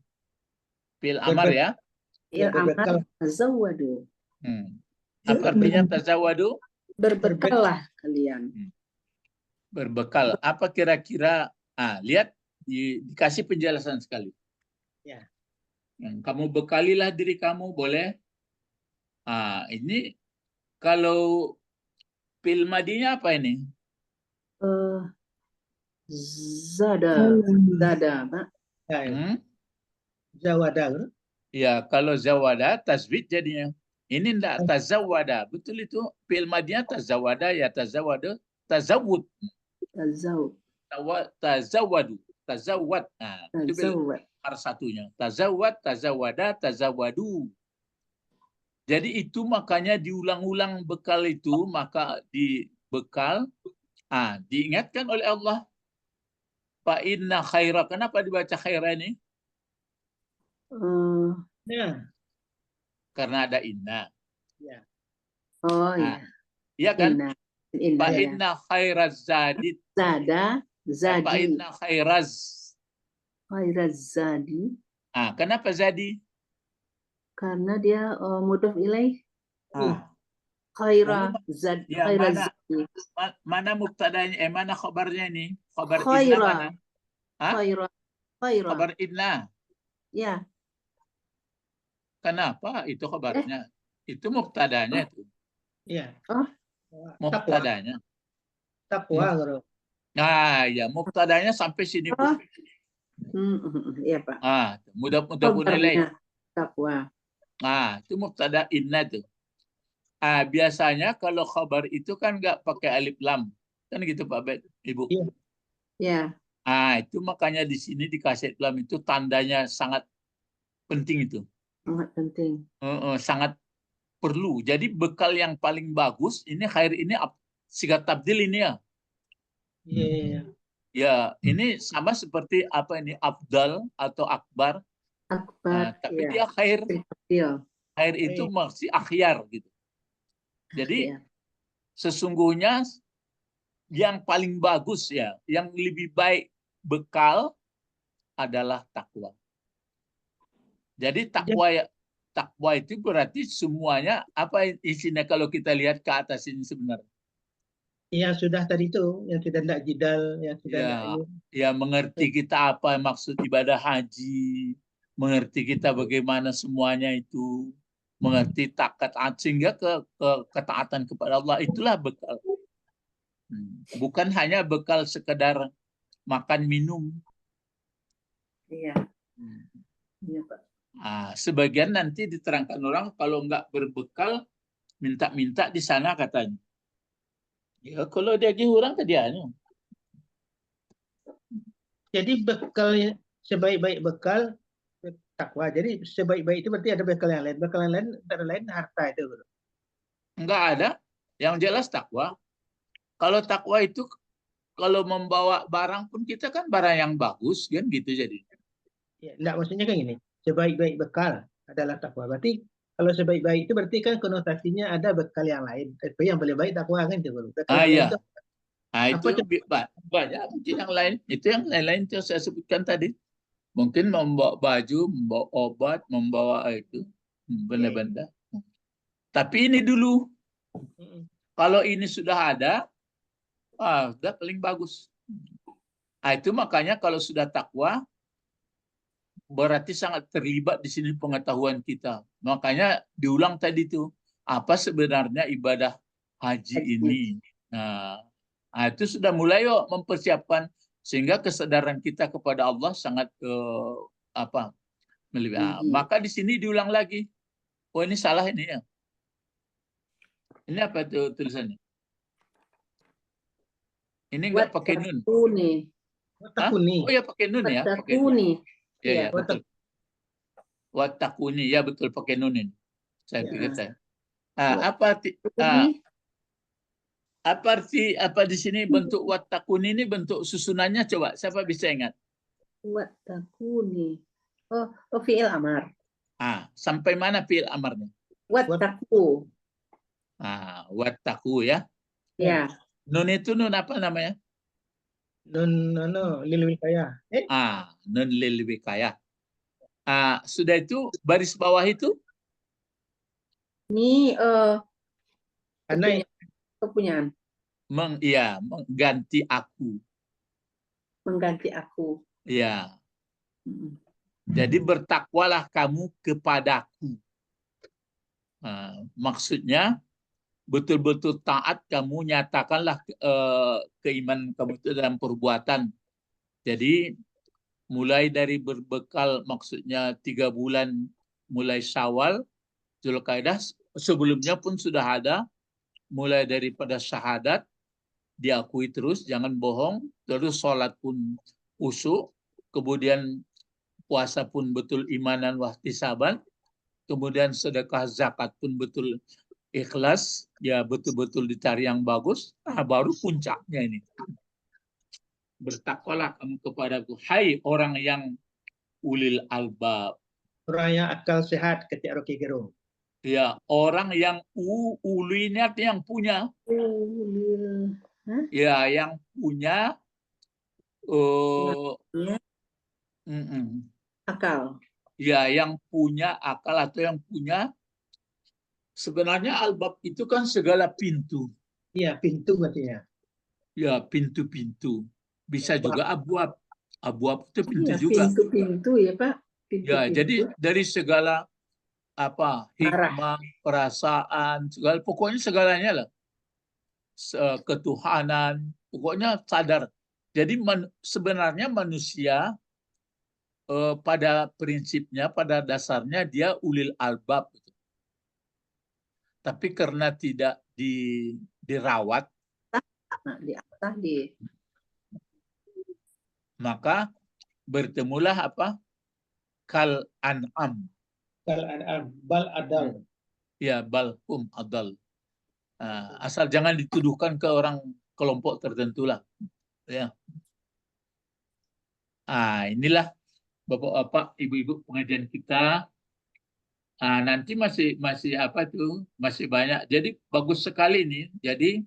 Fil amar ya. Ya, amar tazawwadu. Apa artinya tazawwadu? Berbekallah kalian. Berbekal. Apa kira-kira? Lihat dikasih penjelasan sekali. Ya. Kamu bekalilah diri kamu, boleh. Ini kalau fil madinya apa ini? Zada, Pak. Zawada. Ya, kalau zawada tazwid jadinya. Ini enggak tazawwada. Betul itu fil madinya tazawwada ya tazawwada, tazawwud. Tazawwadu. Tazawwad. Itu satunya. Tazawwad, tazawwada, tazawwadu. Jadi itu makanya diulang-ulang bekal itu, maka dibekal diingatkan oleh Allah. Fa inna khaira. Kenapa dibaca khaira ini? Karena ada inna. Ya. Iya kan? Fa inna khairaz zadid. Zadi. Fa inna khairaz zadi. Kenapa zadi? Karena dia mudhof ilaih. Khaira zad, Ya, khaira mana zadi. mana mubtadanya? Mana khabarnya ini? Khabar inna Khaira. mana? Hah? Khaira. Khaira. Khabar inna. Ya. Kenapa itu khabarnya? Itu mubtadanya itu. Iya. Oh. Mubtadanya. Takwa, Guru. Nah, ya mubtadanya sampai sini, Bu. Oh. Iya, Pak. Mudah-mudah pun nilai. Khabarnya takwa. Itu mubtada inna tuh. Biasanya kalau khabar itu kan nggak pakai alif lam. Kan gitu Pak Bet, Ibu. Iya. Ya. Itu makanya di sini dikasih alif lam itu tandanya sangat penting itu. Sangat penting. Sangat perlu. Jadi bekal yang paling bagus ini khair ini sigat tabdil ini ya. Iya. Ya, ini sama seperti apa ini afdal atau akbar. Akbar. Tapi ya. dia khair. Iya. Khair itu masih akhyar gitu. Jadi sesungguhnya yang paling bagus ya, yang lebih baik bekal adalah takwa. Jadi takwa itu berarti semuanya apa isinya kalau kita lihat ke atas ini sebenarnya. Yang sudah tadi itu, yang sudah tidak jidal, yang sudah tidak ini. Ya, mengerti kita apa maksud ibadah haji, mengerti kita bagaimana semuanya itu, mengerti taat sehingga ke ketaatan kepada Allah, itulah bekal. Bukan hanya bekal sekedar makan minum. Iya. Iya, Pak. Sebagian nanti diterangkan orang kalau nggak berbekal minta-minta di sana katanya. Ya kalau dia orang ke dia. Jadi bekal sebaik-baik bekal takwa. Jadi sebaik-baik itu berarti ada bekal yang lain. Bekal yang lain antara lain harta itu. Enggak ada. Yang jelas takwa. Kalau takwa itu kalau membawa barang pun kita kan barang yang bagus kan gitu jadi. Ya, enggak maksudnya kan gini. Sebaik-baik bekal adalah takwa. Berarti kalau sebaik-baik itu berarti kan konotasinya ada bekal yang lain. Tapi yang paling baik takwa kan itu. Iya. Itu banyak mungkin yang lain. Itu yang lain-lain itu saya sebutkan tadi. Mungkin membawa baju, membawa obat, membawa itu benda-benda. Tapi ini dulu. Kalau ini sudah ada, sudah paling bagus. Itu makanya kalau sudah takwa, berarti sangat terlibat di sini pengetahuan kita. Makanya diulang tadi itu, apa sebenarnya ibadah haji ini. Itu sudah mulai mempersiapkan sehingga kesadaran kita kepada Allah sangat maka di sini diulang lagi. Oh ini salah ini ya. Ini apa itu tulisannya? Ini enggak pakai nun. Oh ya pakai nun ya. Ya, betul. Wattaquni ya betul pakai nun ini. Saya pikir saya. Apa di sini bentuk wattaquni ini bentuk susunannya coba siapa bisa ingat? Wattaquni. Oh fi'il amar. Sampai mana fi'il amarnya? Wattaqu. Wattaqu ya. Ya. Nun itu nun apa namanya? Nun lil wikayah. Nun lil wikayah. Sudah itu baris bawah itu? Ini karena kepunyaan. Mengganti aku. Mengganti aku. Ya. Jadi bertakwalah kamu kepadaku. Maksudnya betul-betul taat kamu, nyatakanlah keimanan kamu itu dalam perbuatan. Jadi mulai dari berbekal maksudnya 3 bulan mulai Syawal, Dzulqa'dah, sebelumnya pun sudah ada, mulai daripada syahadat diakui terus, jangan bohong, terus sholat pun khusyuk, kemudian puasa pun betul imanan wahtisaban, kemudian sedekah zakat pun betul ikhlas, ya betul-betul dicari yang bagus, baru puncaknya ini. Bertakwalah kamu kepadaku, hai orang yang ulil albab. Orang yang akal sehat ketika Rocky Gerung. Ya, orang yang ulinya yang punya. Ya, yang punya akal. Ya, yang punya akal atau yang punya Sebenarnya albab itu kan segala pintu. Iya, pintu katanya. Ya, pintu-pintu. Bisa juga abwab. Abwab itu pintu Ya, juga. pintu-pintu ya Pak. Ya, jadi Pintu-pintu. dari segala Arah. hikmah, perasaan, segala pokoknya segalanya lah. Ketuhanan, pokoknya sadar. Jadi sebenarnya manusia pada prinsipnya, pada dasarnya dia ulil albab. Tapi karena tidak dirawat, Nah, di atas di maka bertemulah apa? Kal an'am. Kal an'am, bal adal. Ya, bal hum adal. Asal jangan dituduhkan ke orang kelompok tertentu lah. Ya. Inilah Bapak-bapak, Ibu-ibu pengajian kita. Nanti masih apa tuh? Masih banyak. Jadi bagus sekali nih. Jadi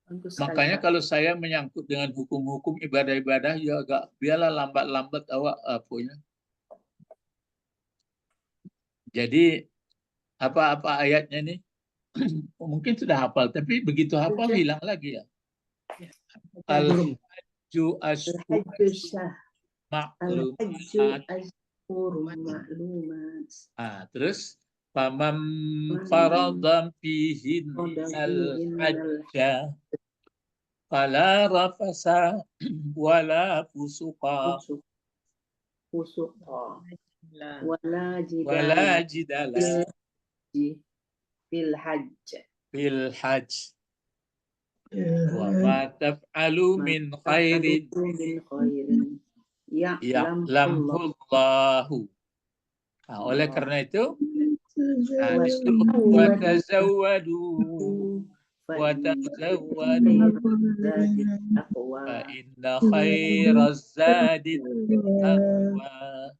bagus makanya sekali, Pak. kalau saya menyangkut dengan hukum-hukum ibadah-ibadah ya agak biarlah lambat-lambat awak punya. Jadi apa ayatnya nih? Mungkin sudah hafal, tapi begitu hafal hilang lagi ya. Al-hajju ashhur ma'lumat. Terus faman faradha fihin al-hajja fala rafasa wala fusuqa wala jidala fil hajj wa ma taf'alu min khairin ya'lamullahu. Oleh karena itu disuruh wa tazawwadu fa inna khairaz zadi taqwa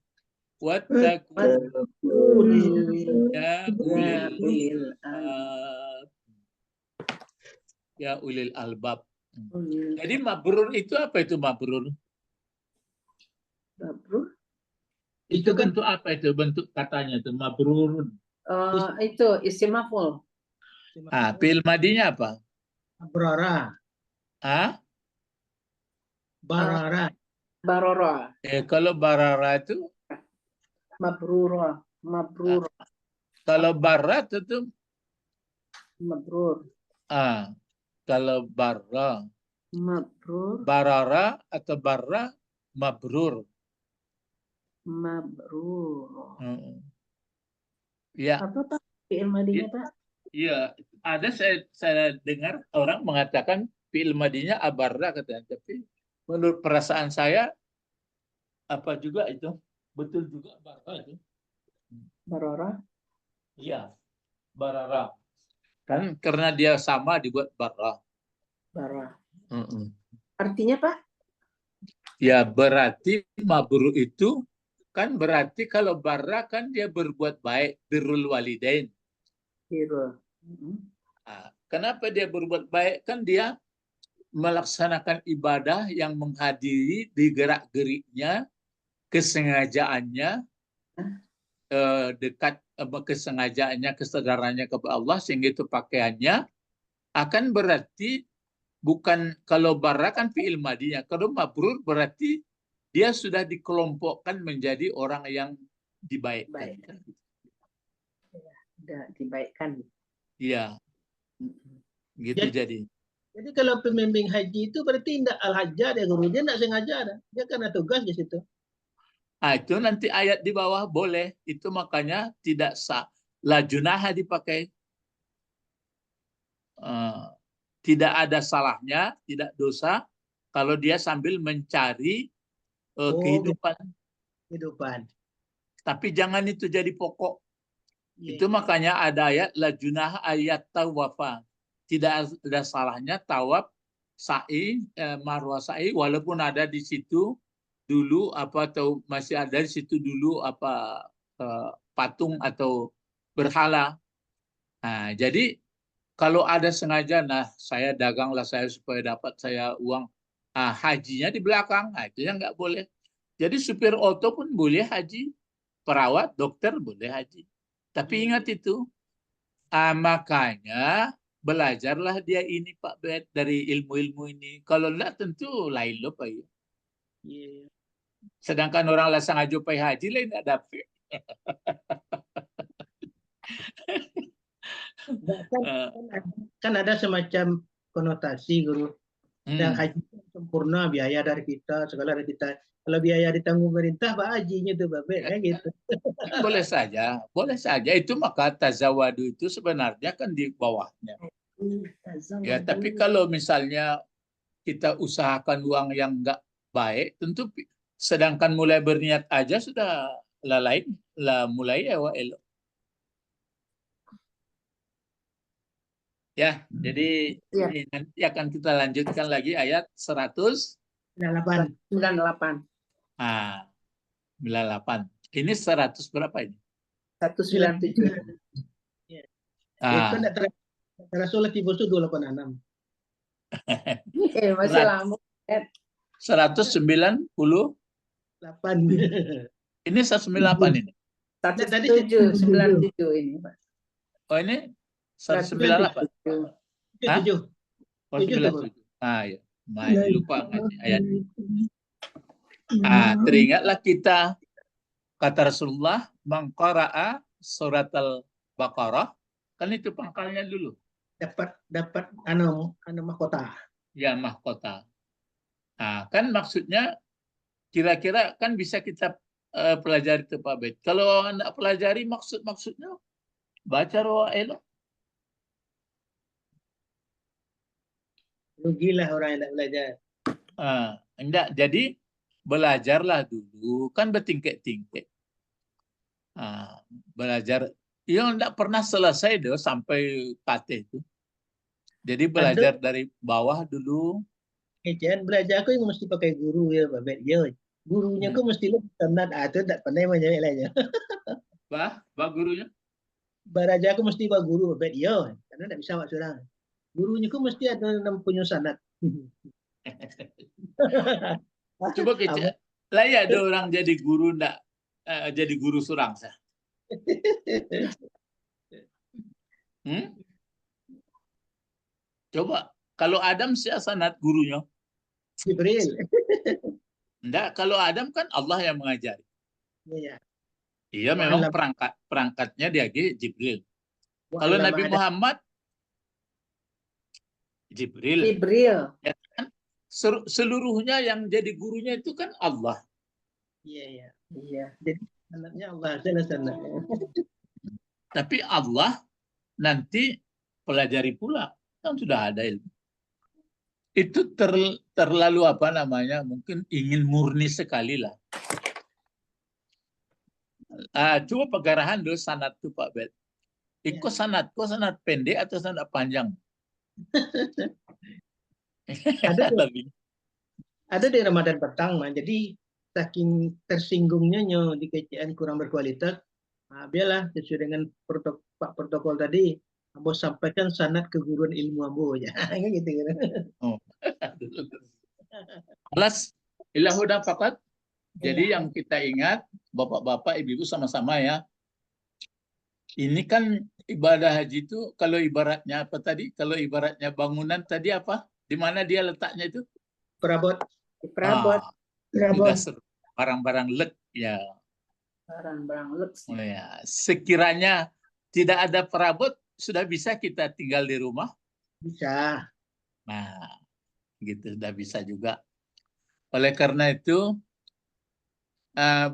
wattaqun ya ulil albab. Jadi mabrur itu apa itu mabrur? Mabrur itu bentuk apa itu bentuk katanya itu mabrurun? Itu isim maf'ul. Fi'il madinya apa? Barara. Barara. Barara. Kalau barara itu mabrura. Kalau barat itu mabrur. Kalau barra mabrur. Barara atau barra mabrur. Ya. Apa Pak fi'il madinya Pak? Iya, ada saya dengar orang mengatakan fi'il madinya abarra katanya, tapi menurut perasaan saya apa juga itu betul juga barra itu. Barara? Iya, barara. Kan karena dia sama dibuat barra. Barra. Artinya Pak? Ya berarti mabrur itu kan berarti kalau barra kan dia berbuat baik, birrul walidain. Kenapa dia berbuat baik? Kan dia melaksanakan ibadah yang menghadiri digerak-geriknya, kesengajaannya, dekat kesengajaannya, kesadarannya kepada Allah, sehingga itu pakaiannya akan berarti bukan kalau barra kan fi'il madinya, kalau mabrur berarti dia sudah dikelompokkan menjadi orang yang dibaikkan. Dibaikkan. Iya. Gitu jadi. Jadi kalau pembimbing haji itu berarti tidak al-hajjah dia guru, dia tidak sengaja ada. Dia karena tugas di situ. Itu nanti ayat di bawah boleh. Itu makanya tidak sah. La junaha dipakai. Tidak ada salahnya, tidak dosa kalau dia sambil mencari kehidupan. Tapi jangan itu jadi pokok. Itu makanya ada ayat la junaha ayat tawafa. Tidak ada salahnya tawaf, sa'i, marwah sa'i, walaupun ada di situ dulu atau masih ada di situ dulu patung atau berhala. Jadi kalau ada sengaja, saya daganglah saya supaya dapat saya uang, hajinya di belakang, itu yang nggak boleh. Jadi supir oto pun boleh haji, perawat, dokter boleh haji. Tapi ingat itu, Makanya belajarlah dia ini Pak Bet dari ilmu-ilmu ini. Kalau enggak tentu lain loh Pak. Ya. Iya. Sedangkan orang lah sengaja pergi haji lain enggak dapat. Kan ada semacam konotasi guru. Dan haji sempurna, biaya dari kita, segala dari kita. Kalau biaya ditanggung pemerintah, Pak hajinya tuh Pak Bet, gitu. Boleh saja, boleh saja. Itu maka tazawadu itu sebenarnya kan di bawahnya. Ya, tapi kalau misalnya kita usahakan uang yang enggak baik, tentu sedangkan mulai berniat aja sudah lain lah mulai ya elok. Ya, jadi ini nanti akan kita lanjutkan lagi ayat 98. 98. Ini 100 berapa ini? 197. Itu enggak terasa lagi bosku 286. Masih lama. 198. 8. Ini 198 ini. 197 ini, Pak. Oh ini 198. 7. Oh 97. Ya. Lupa ngaji ayat. Teringatlah kita kata Rasulullah mengqara'a surat al-Baqarah, kan itu pangkalnya dulu. Dapat mahkota. Ya, mahkota. Kan maksudnya kira-kira kan bisa kita pelajari itu Pak Bet. Kalau anak pelajari maksudnya baca roa elok. Rugilah orang yang tidak belajar. Enggak, jadi belajarlah dulu, kan bertingkat-tingkat. Belajar, yang enggak pernah selesai deh sampai kate itu. Jadi belajar dari bawah dulu. Jangan belajar aku yang mesti pakai guru ya, Pak Bet. Ya, gurunya aku mesti lebih tenat, itu tidak pernah menyamai lainnya. Bah gurunya? Belajar aku mesti pak guru, Pak Bet. Ya, karena tidak bisa pak seorang. Gurunya ku mesti ada punya sanad. Coba kita lah ya ada orang jadi guru ndak jadi guru surang sah. Coba kalau Adam sih sanad gurunya Jibril. Enggak, kalau Adam kan Allah yang mengajari. Iya. Iya memang perangkatnya dia Jibril. Kalau Nabi Muhammad Jibril. Ya kan? Seluruhnya yang jadi gurunya itu kan Allah. Iya. Jadi anaknya Allah sana. Tapi Allah nanti pelajari pula, kan sudah ada ilmu. Itu terlalu apa namanya? Mungkin ingin murni sekali lah. Coba pegarahan dulu sanad tuh Pak Bet. Kok sanad pendek atau sanad panjang? Ada di Ramadan petang, jadi saking tersinggungnya di KCN kurang berkualitas, biarlah sesuai dengan protokol tadi, Ambo sampaikan sanad keguruan ilmu Ambo ya, gitu. Alas ilahuda fakat. Jadi yang kita ingat, bapak-bapak, ibu-ibu sama-sama ya. Ini kan ibadah haji itu kalau ibaratnya apa tadi? Kalau ibaratnya bangunan tadi apa? Di mana dia letaknya itu? Perabot. Barang-barang lek ya. Barang-barang lek. Ya. Sekiranya tidak ada perabot, sudah bisa kita tinggal di rumah? Bisa. Nah, gitu sudah bisa juga. Oleh karena itu,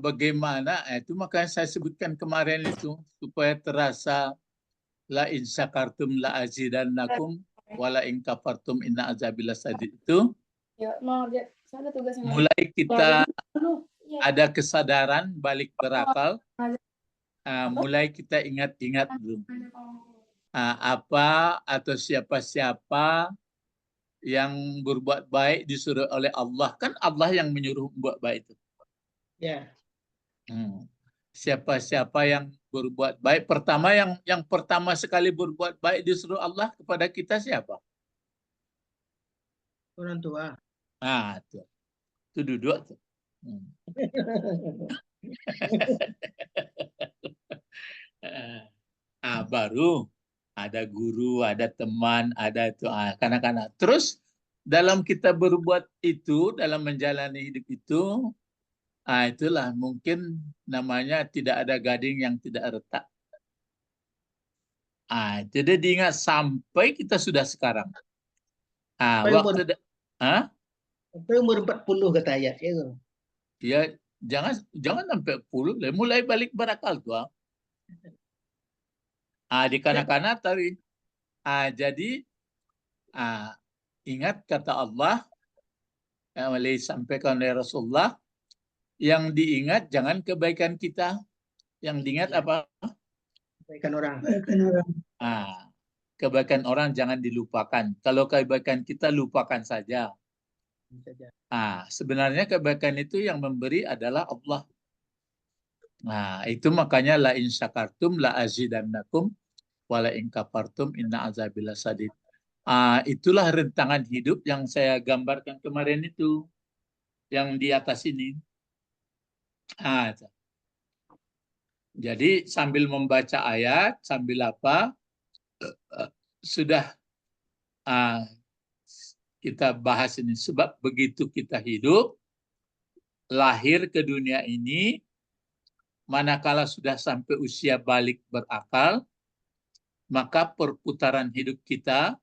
bagaimana itu makanya saya sebutkan kemarin itu supaya terasa la in syakartum la azidannakum wala in kafartum inna azabil lasadid itu mulai kita ada kesadaran balik berakal, mulai kita ingat-ingat dulu apa atau siapa-siapa yang berbuat baik disuruh oleh Allah, kan Allah yang menyuruh buat baik itu. Ya. Siapa-siapa yang berbuat baik, pertama yang pertama sekali berbuat baik disuruh Allah kepada kita siapa? Orang tua. Itu duduk tuh. Baru Ada guru, ada teman, ada itu kanak-kanak. Terus dalam kita berbuat itu, dalam menjalani hidup itu, itulah mungkin namanya tidak ada gading yang tidak retak. Jadi diingat sampai kita sudah sekarang. Waktu sampai umur 40 kata ayat ya. Ya, jangan sampai 10, mulai balik berakal tuh. Di kanak-kanak tadi. Jadi ingat kata Allah yang disampaikan oleh Rasulullah, yang diingat jangan kebaikan kita, yang diingat apa? Kebaikan orang. Kebaikan orang jangan dilupakan. Kalau kebaikan kita lupakan saja. Sebenarnya kebaikan itu yang memberi adalah Allah. Itu makanya la in syakartum la azidannakum wa la in kafartum inna azabi lasadid. Itulah rentangan hidup yang saya gambarkan kemarin itu, yang di atas ini. Jadi sambil membaca ayat, sambil apa, sudah kita bahas ini. Sebab begitu kita hidup, lahir ke dunia ini, manakala sudah sampai usia balik berakal, maka perputaran hidup kita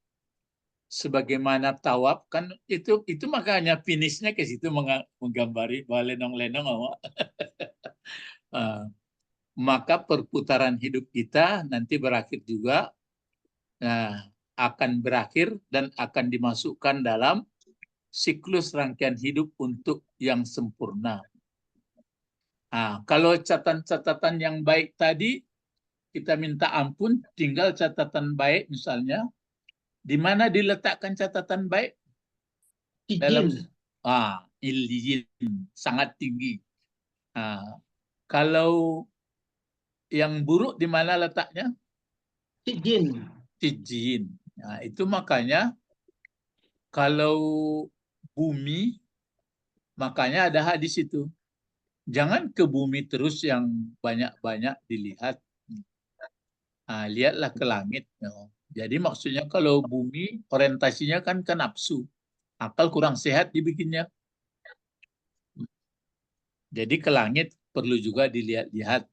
sebagaimana tawaf, kan itu makanya finishnya ke situ menggambari bahwa lenong-lenong maka perputaran hidup kita nanti berakhir juga, akan berakhir dan akan dimasukkan dalam siklus rangkaian hidup untuk yang sempurna. Kalau catatan-catatan yang baik tadi, kita minta ampun, tinggal catatan baik misalnya, di mana diletakkan catatan baik? Dalam illiyin, sangat tinggi. Kalau yang buruk di mana letaknya? Sijjin. Itu makanya kalau bumi, makanya ada hadis itu. Jangan ke bumi terus yang banyak-banyak dilihat. Lihatlah ke langit. Jadi maksudnya kalau bumi orientasinya kan ke nafsu. Akal kurang sehat dibikinnya. Jadi ke langit perlu juga dilihat-lihat.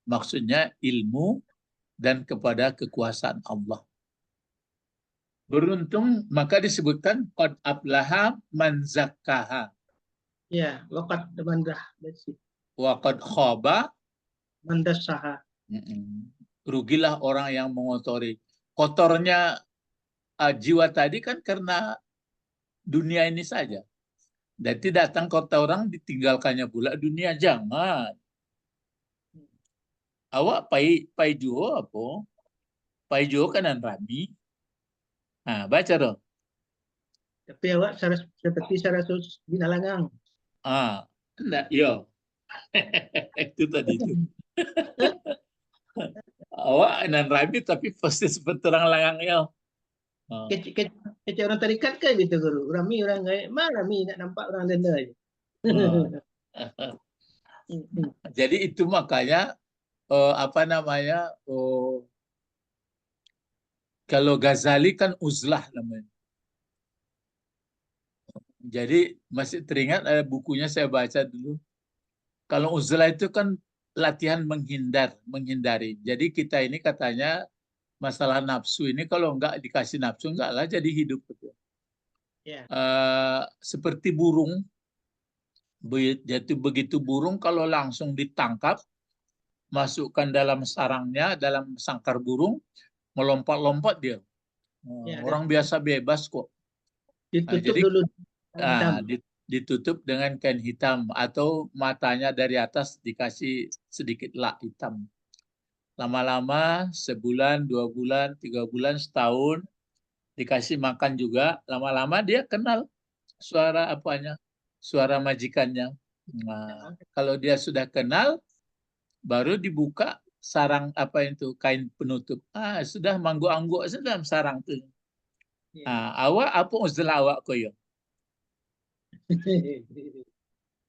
Maksudnya ilmu dan kepada kekuasaan Allah. Beruntung maka disebutkan qad aflaha man zakkaha. Ya, waqad mandah. Wa qad khaba man dassaha. Rugilah orang yang mengotori. Kotornya jiwa tadi kan karena dunia ini saja. Jadi datang kota orang ditinggalkannya pula dunia, jangan. Awak pai juo apa? Pai juo kanan rami. Baca dong. Tapi awak seperti Rasul Binalangang. Enggak, yo. Itu tadi itu. Awak kanan rami tapi pasti seperti orang langang yo. Kecil orang tarikat kan gitu guru. Rami orang gaya, rami nak nampak orang denda aja. Jadi itu makanya kalau Ghazali kan uzlah namanya. Jadi masih teringat ada bukunya saya baca dulu. Kalau uzlah itu kan latihan menghindari. Jadi kita ini katanya masalah nafsu ini kalau enggak dikasih nafsu enggak lah jadi hidup. Seperti burung. Jadi begitu burung kalau langsung ditangkap, masukkan dalam sarangnya, dalam sangkar burung, melompat-lompat dia. Orang biasa bebas kok. Ditutup dengan kain hitam atau matanya dari atas dikasih sedikit lak hitam. Lama-lama sebulan, 2 bulan, 3 bulan, setahun dikasih makan juga. Lama-lama dia kenal suara suara majikannya. Kalau dia sudah kenal, baru dibuka sarang kain penutup. Sudah mangguk-angguk dalam sarang tu. Awak apa uzlah awak koyo?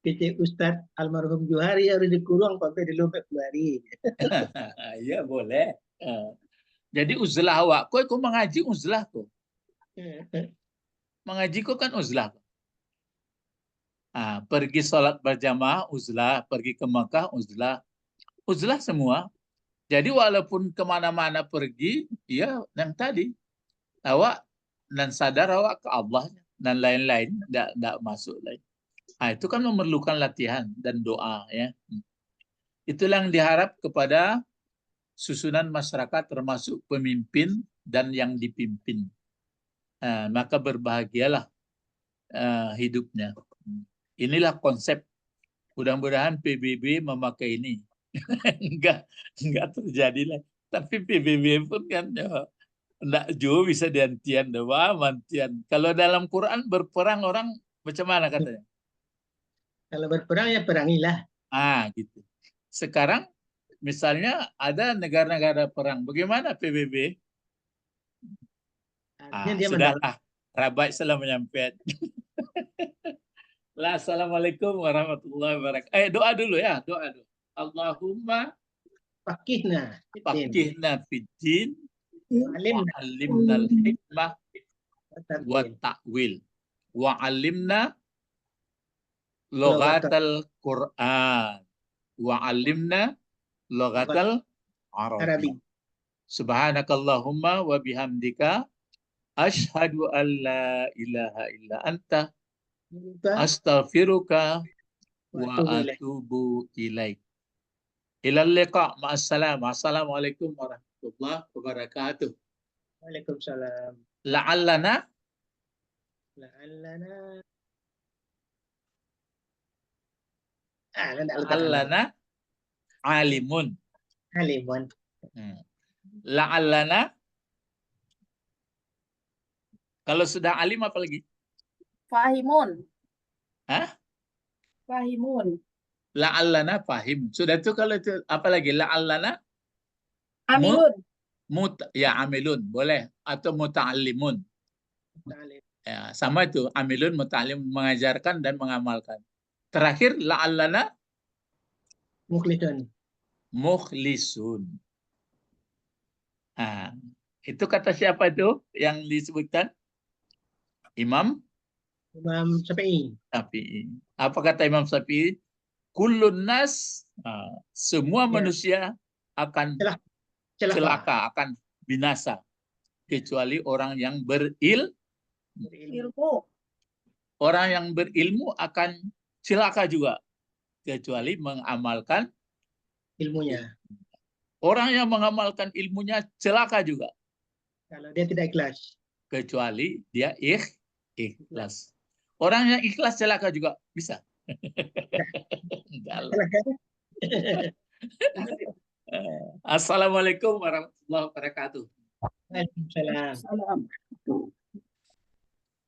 Kecil Ustaz almarhum Johari harus dikurung sampai di lompat hari. Ya boleh. Jadi uzlah awak ko mengaji uzlah ko. Mengaji ko kan uzlah. Pergi sholat berjamaah uzlah, pergi ke Mekah uzlah. Uzlah semua. Jadi walaupun kemana-mana pergi, ya yang tadi awak dan sadar awak ke Allah dan lain-lain, tidak masuk lain. Itu kan memerlukan latihan dan doa ya. Itulah yang diharap kepada susunan masyarakat termasuk pemimpin dan yang dipimpin. Maka berbahagialah hidupnya. Inilah konsep. Mudah-mudahan PBB memakai ini. enggak terjadi lah. Tapi PBB pun kan enggak jauh bisa diantian mantian. Kalau dalam Quran berperang orang macam mana katanya? Kalau berperang ya perangilah. Gitu. Sekarang misalnya ada negara-negara perang. Bagaimana PBB? Sudahlah. Rabai salah menyampaikan. Assalamualaikum warahmatullahi wabarakatuh. Doa dulu ya, doa dulu. Allahumma Fakihna fiddin wa'allimna al-hikmah wa ta'wil wa'allimna lughatal Qur'an wa'allimna lughatal Arabi. Subhanakallahumma wa bihamdika asyhadu an la ilaha illa anta astaghfiruka wa atubu ilaik. Ilal liqa, ma'assalam. Assalamualaikum warahmatullahi wabarakatuh. Waalaikumsalam. La'allana alimun. La'allana, kalau sudah alim apa lagi? Fahimun. Fahimun. La'allana fahim. Sudah itu kalau itu apa lagi? La'allana amilun. Amilun boleh atau muta'allimun. Ya, sama itu amilun muta'allim mengajarkan dan mengamalkan. Terakhir la'allana mukhlisun. Itu kata siapa itu yang disebutkan? Imam Syafi'i. Apa kata Imam Syafi'i? Kullun nas, semua manusia akan celaka, akan binasa kecuali orang yang berilmu. Orang yang berilmu akan celaka juga kecuali mengamalkan ilmunya. Orang yang mengamalkan ilmunya celaka juga kalau dia tidak ikhlas. Kecuali dia ikhlas. Orang yang ikhlas celaka juga bisa. Assalamualaikum warahmatullahi wabarakatuh. Waalaikumsalam.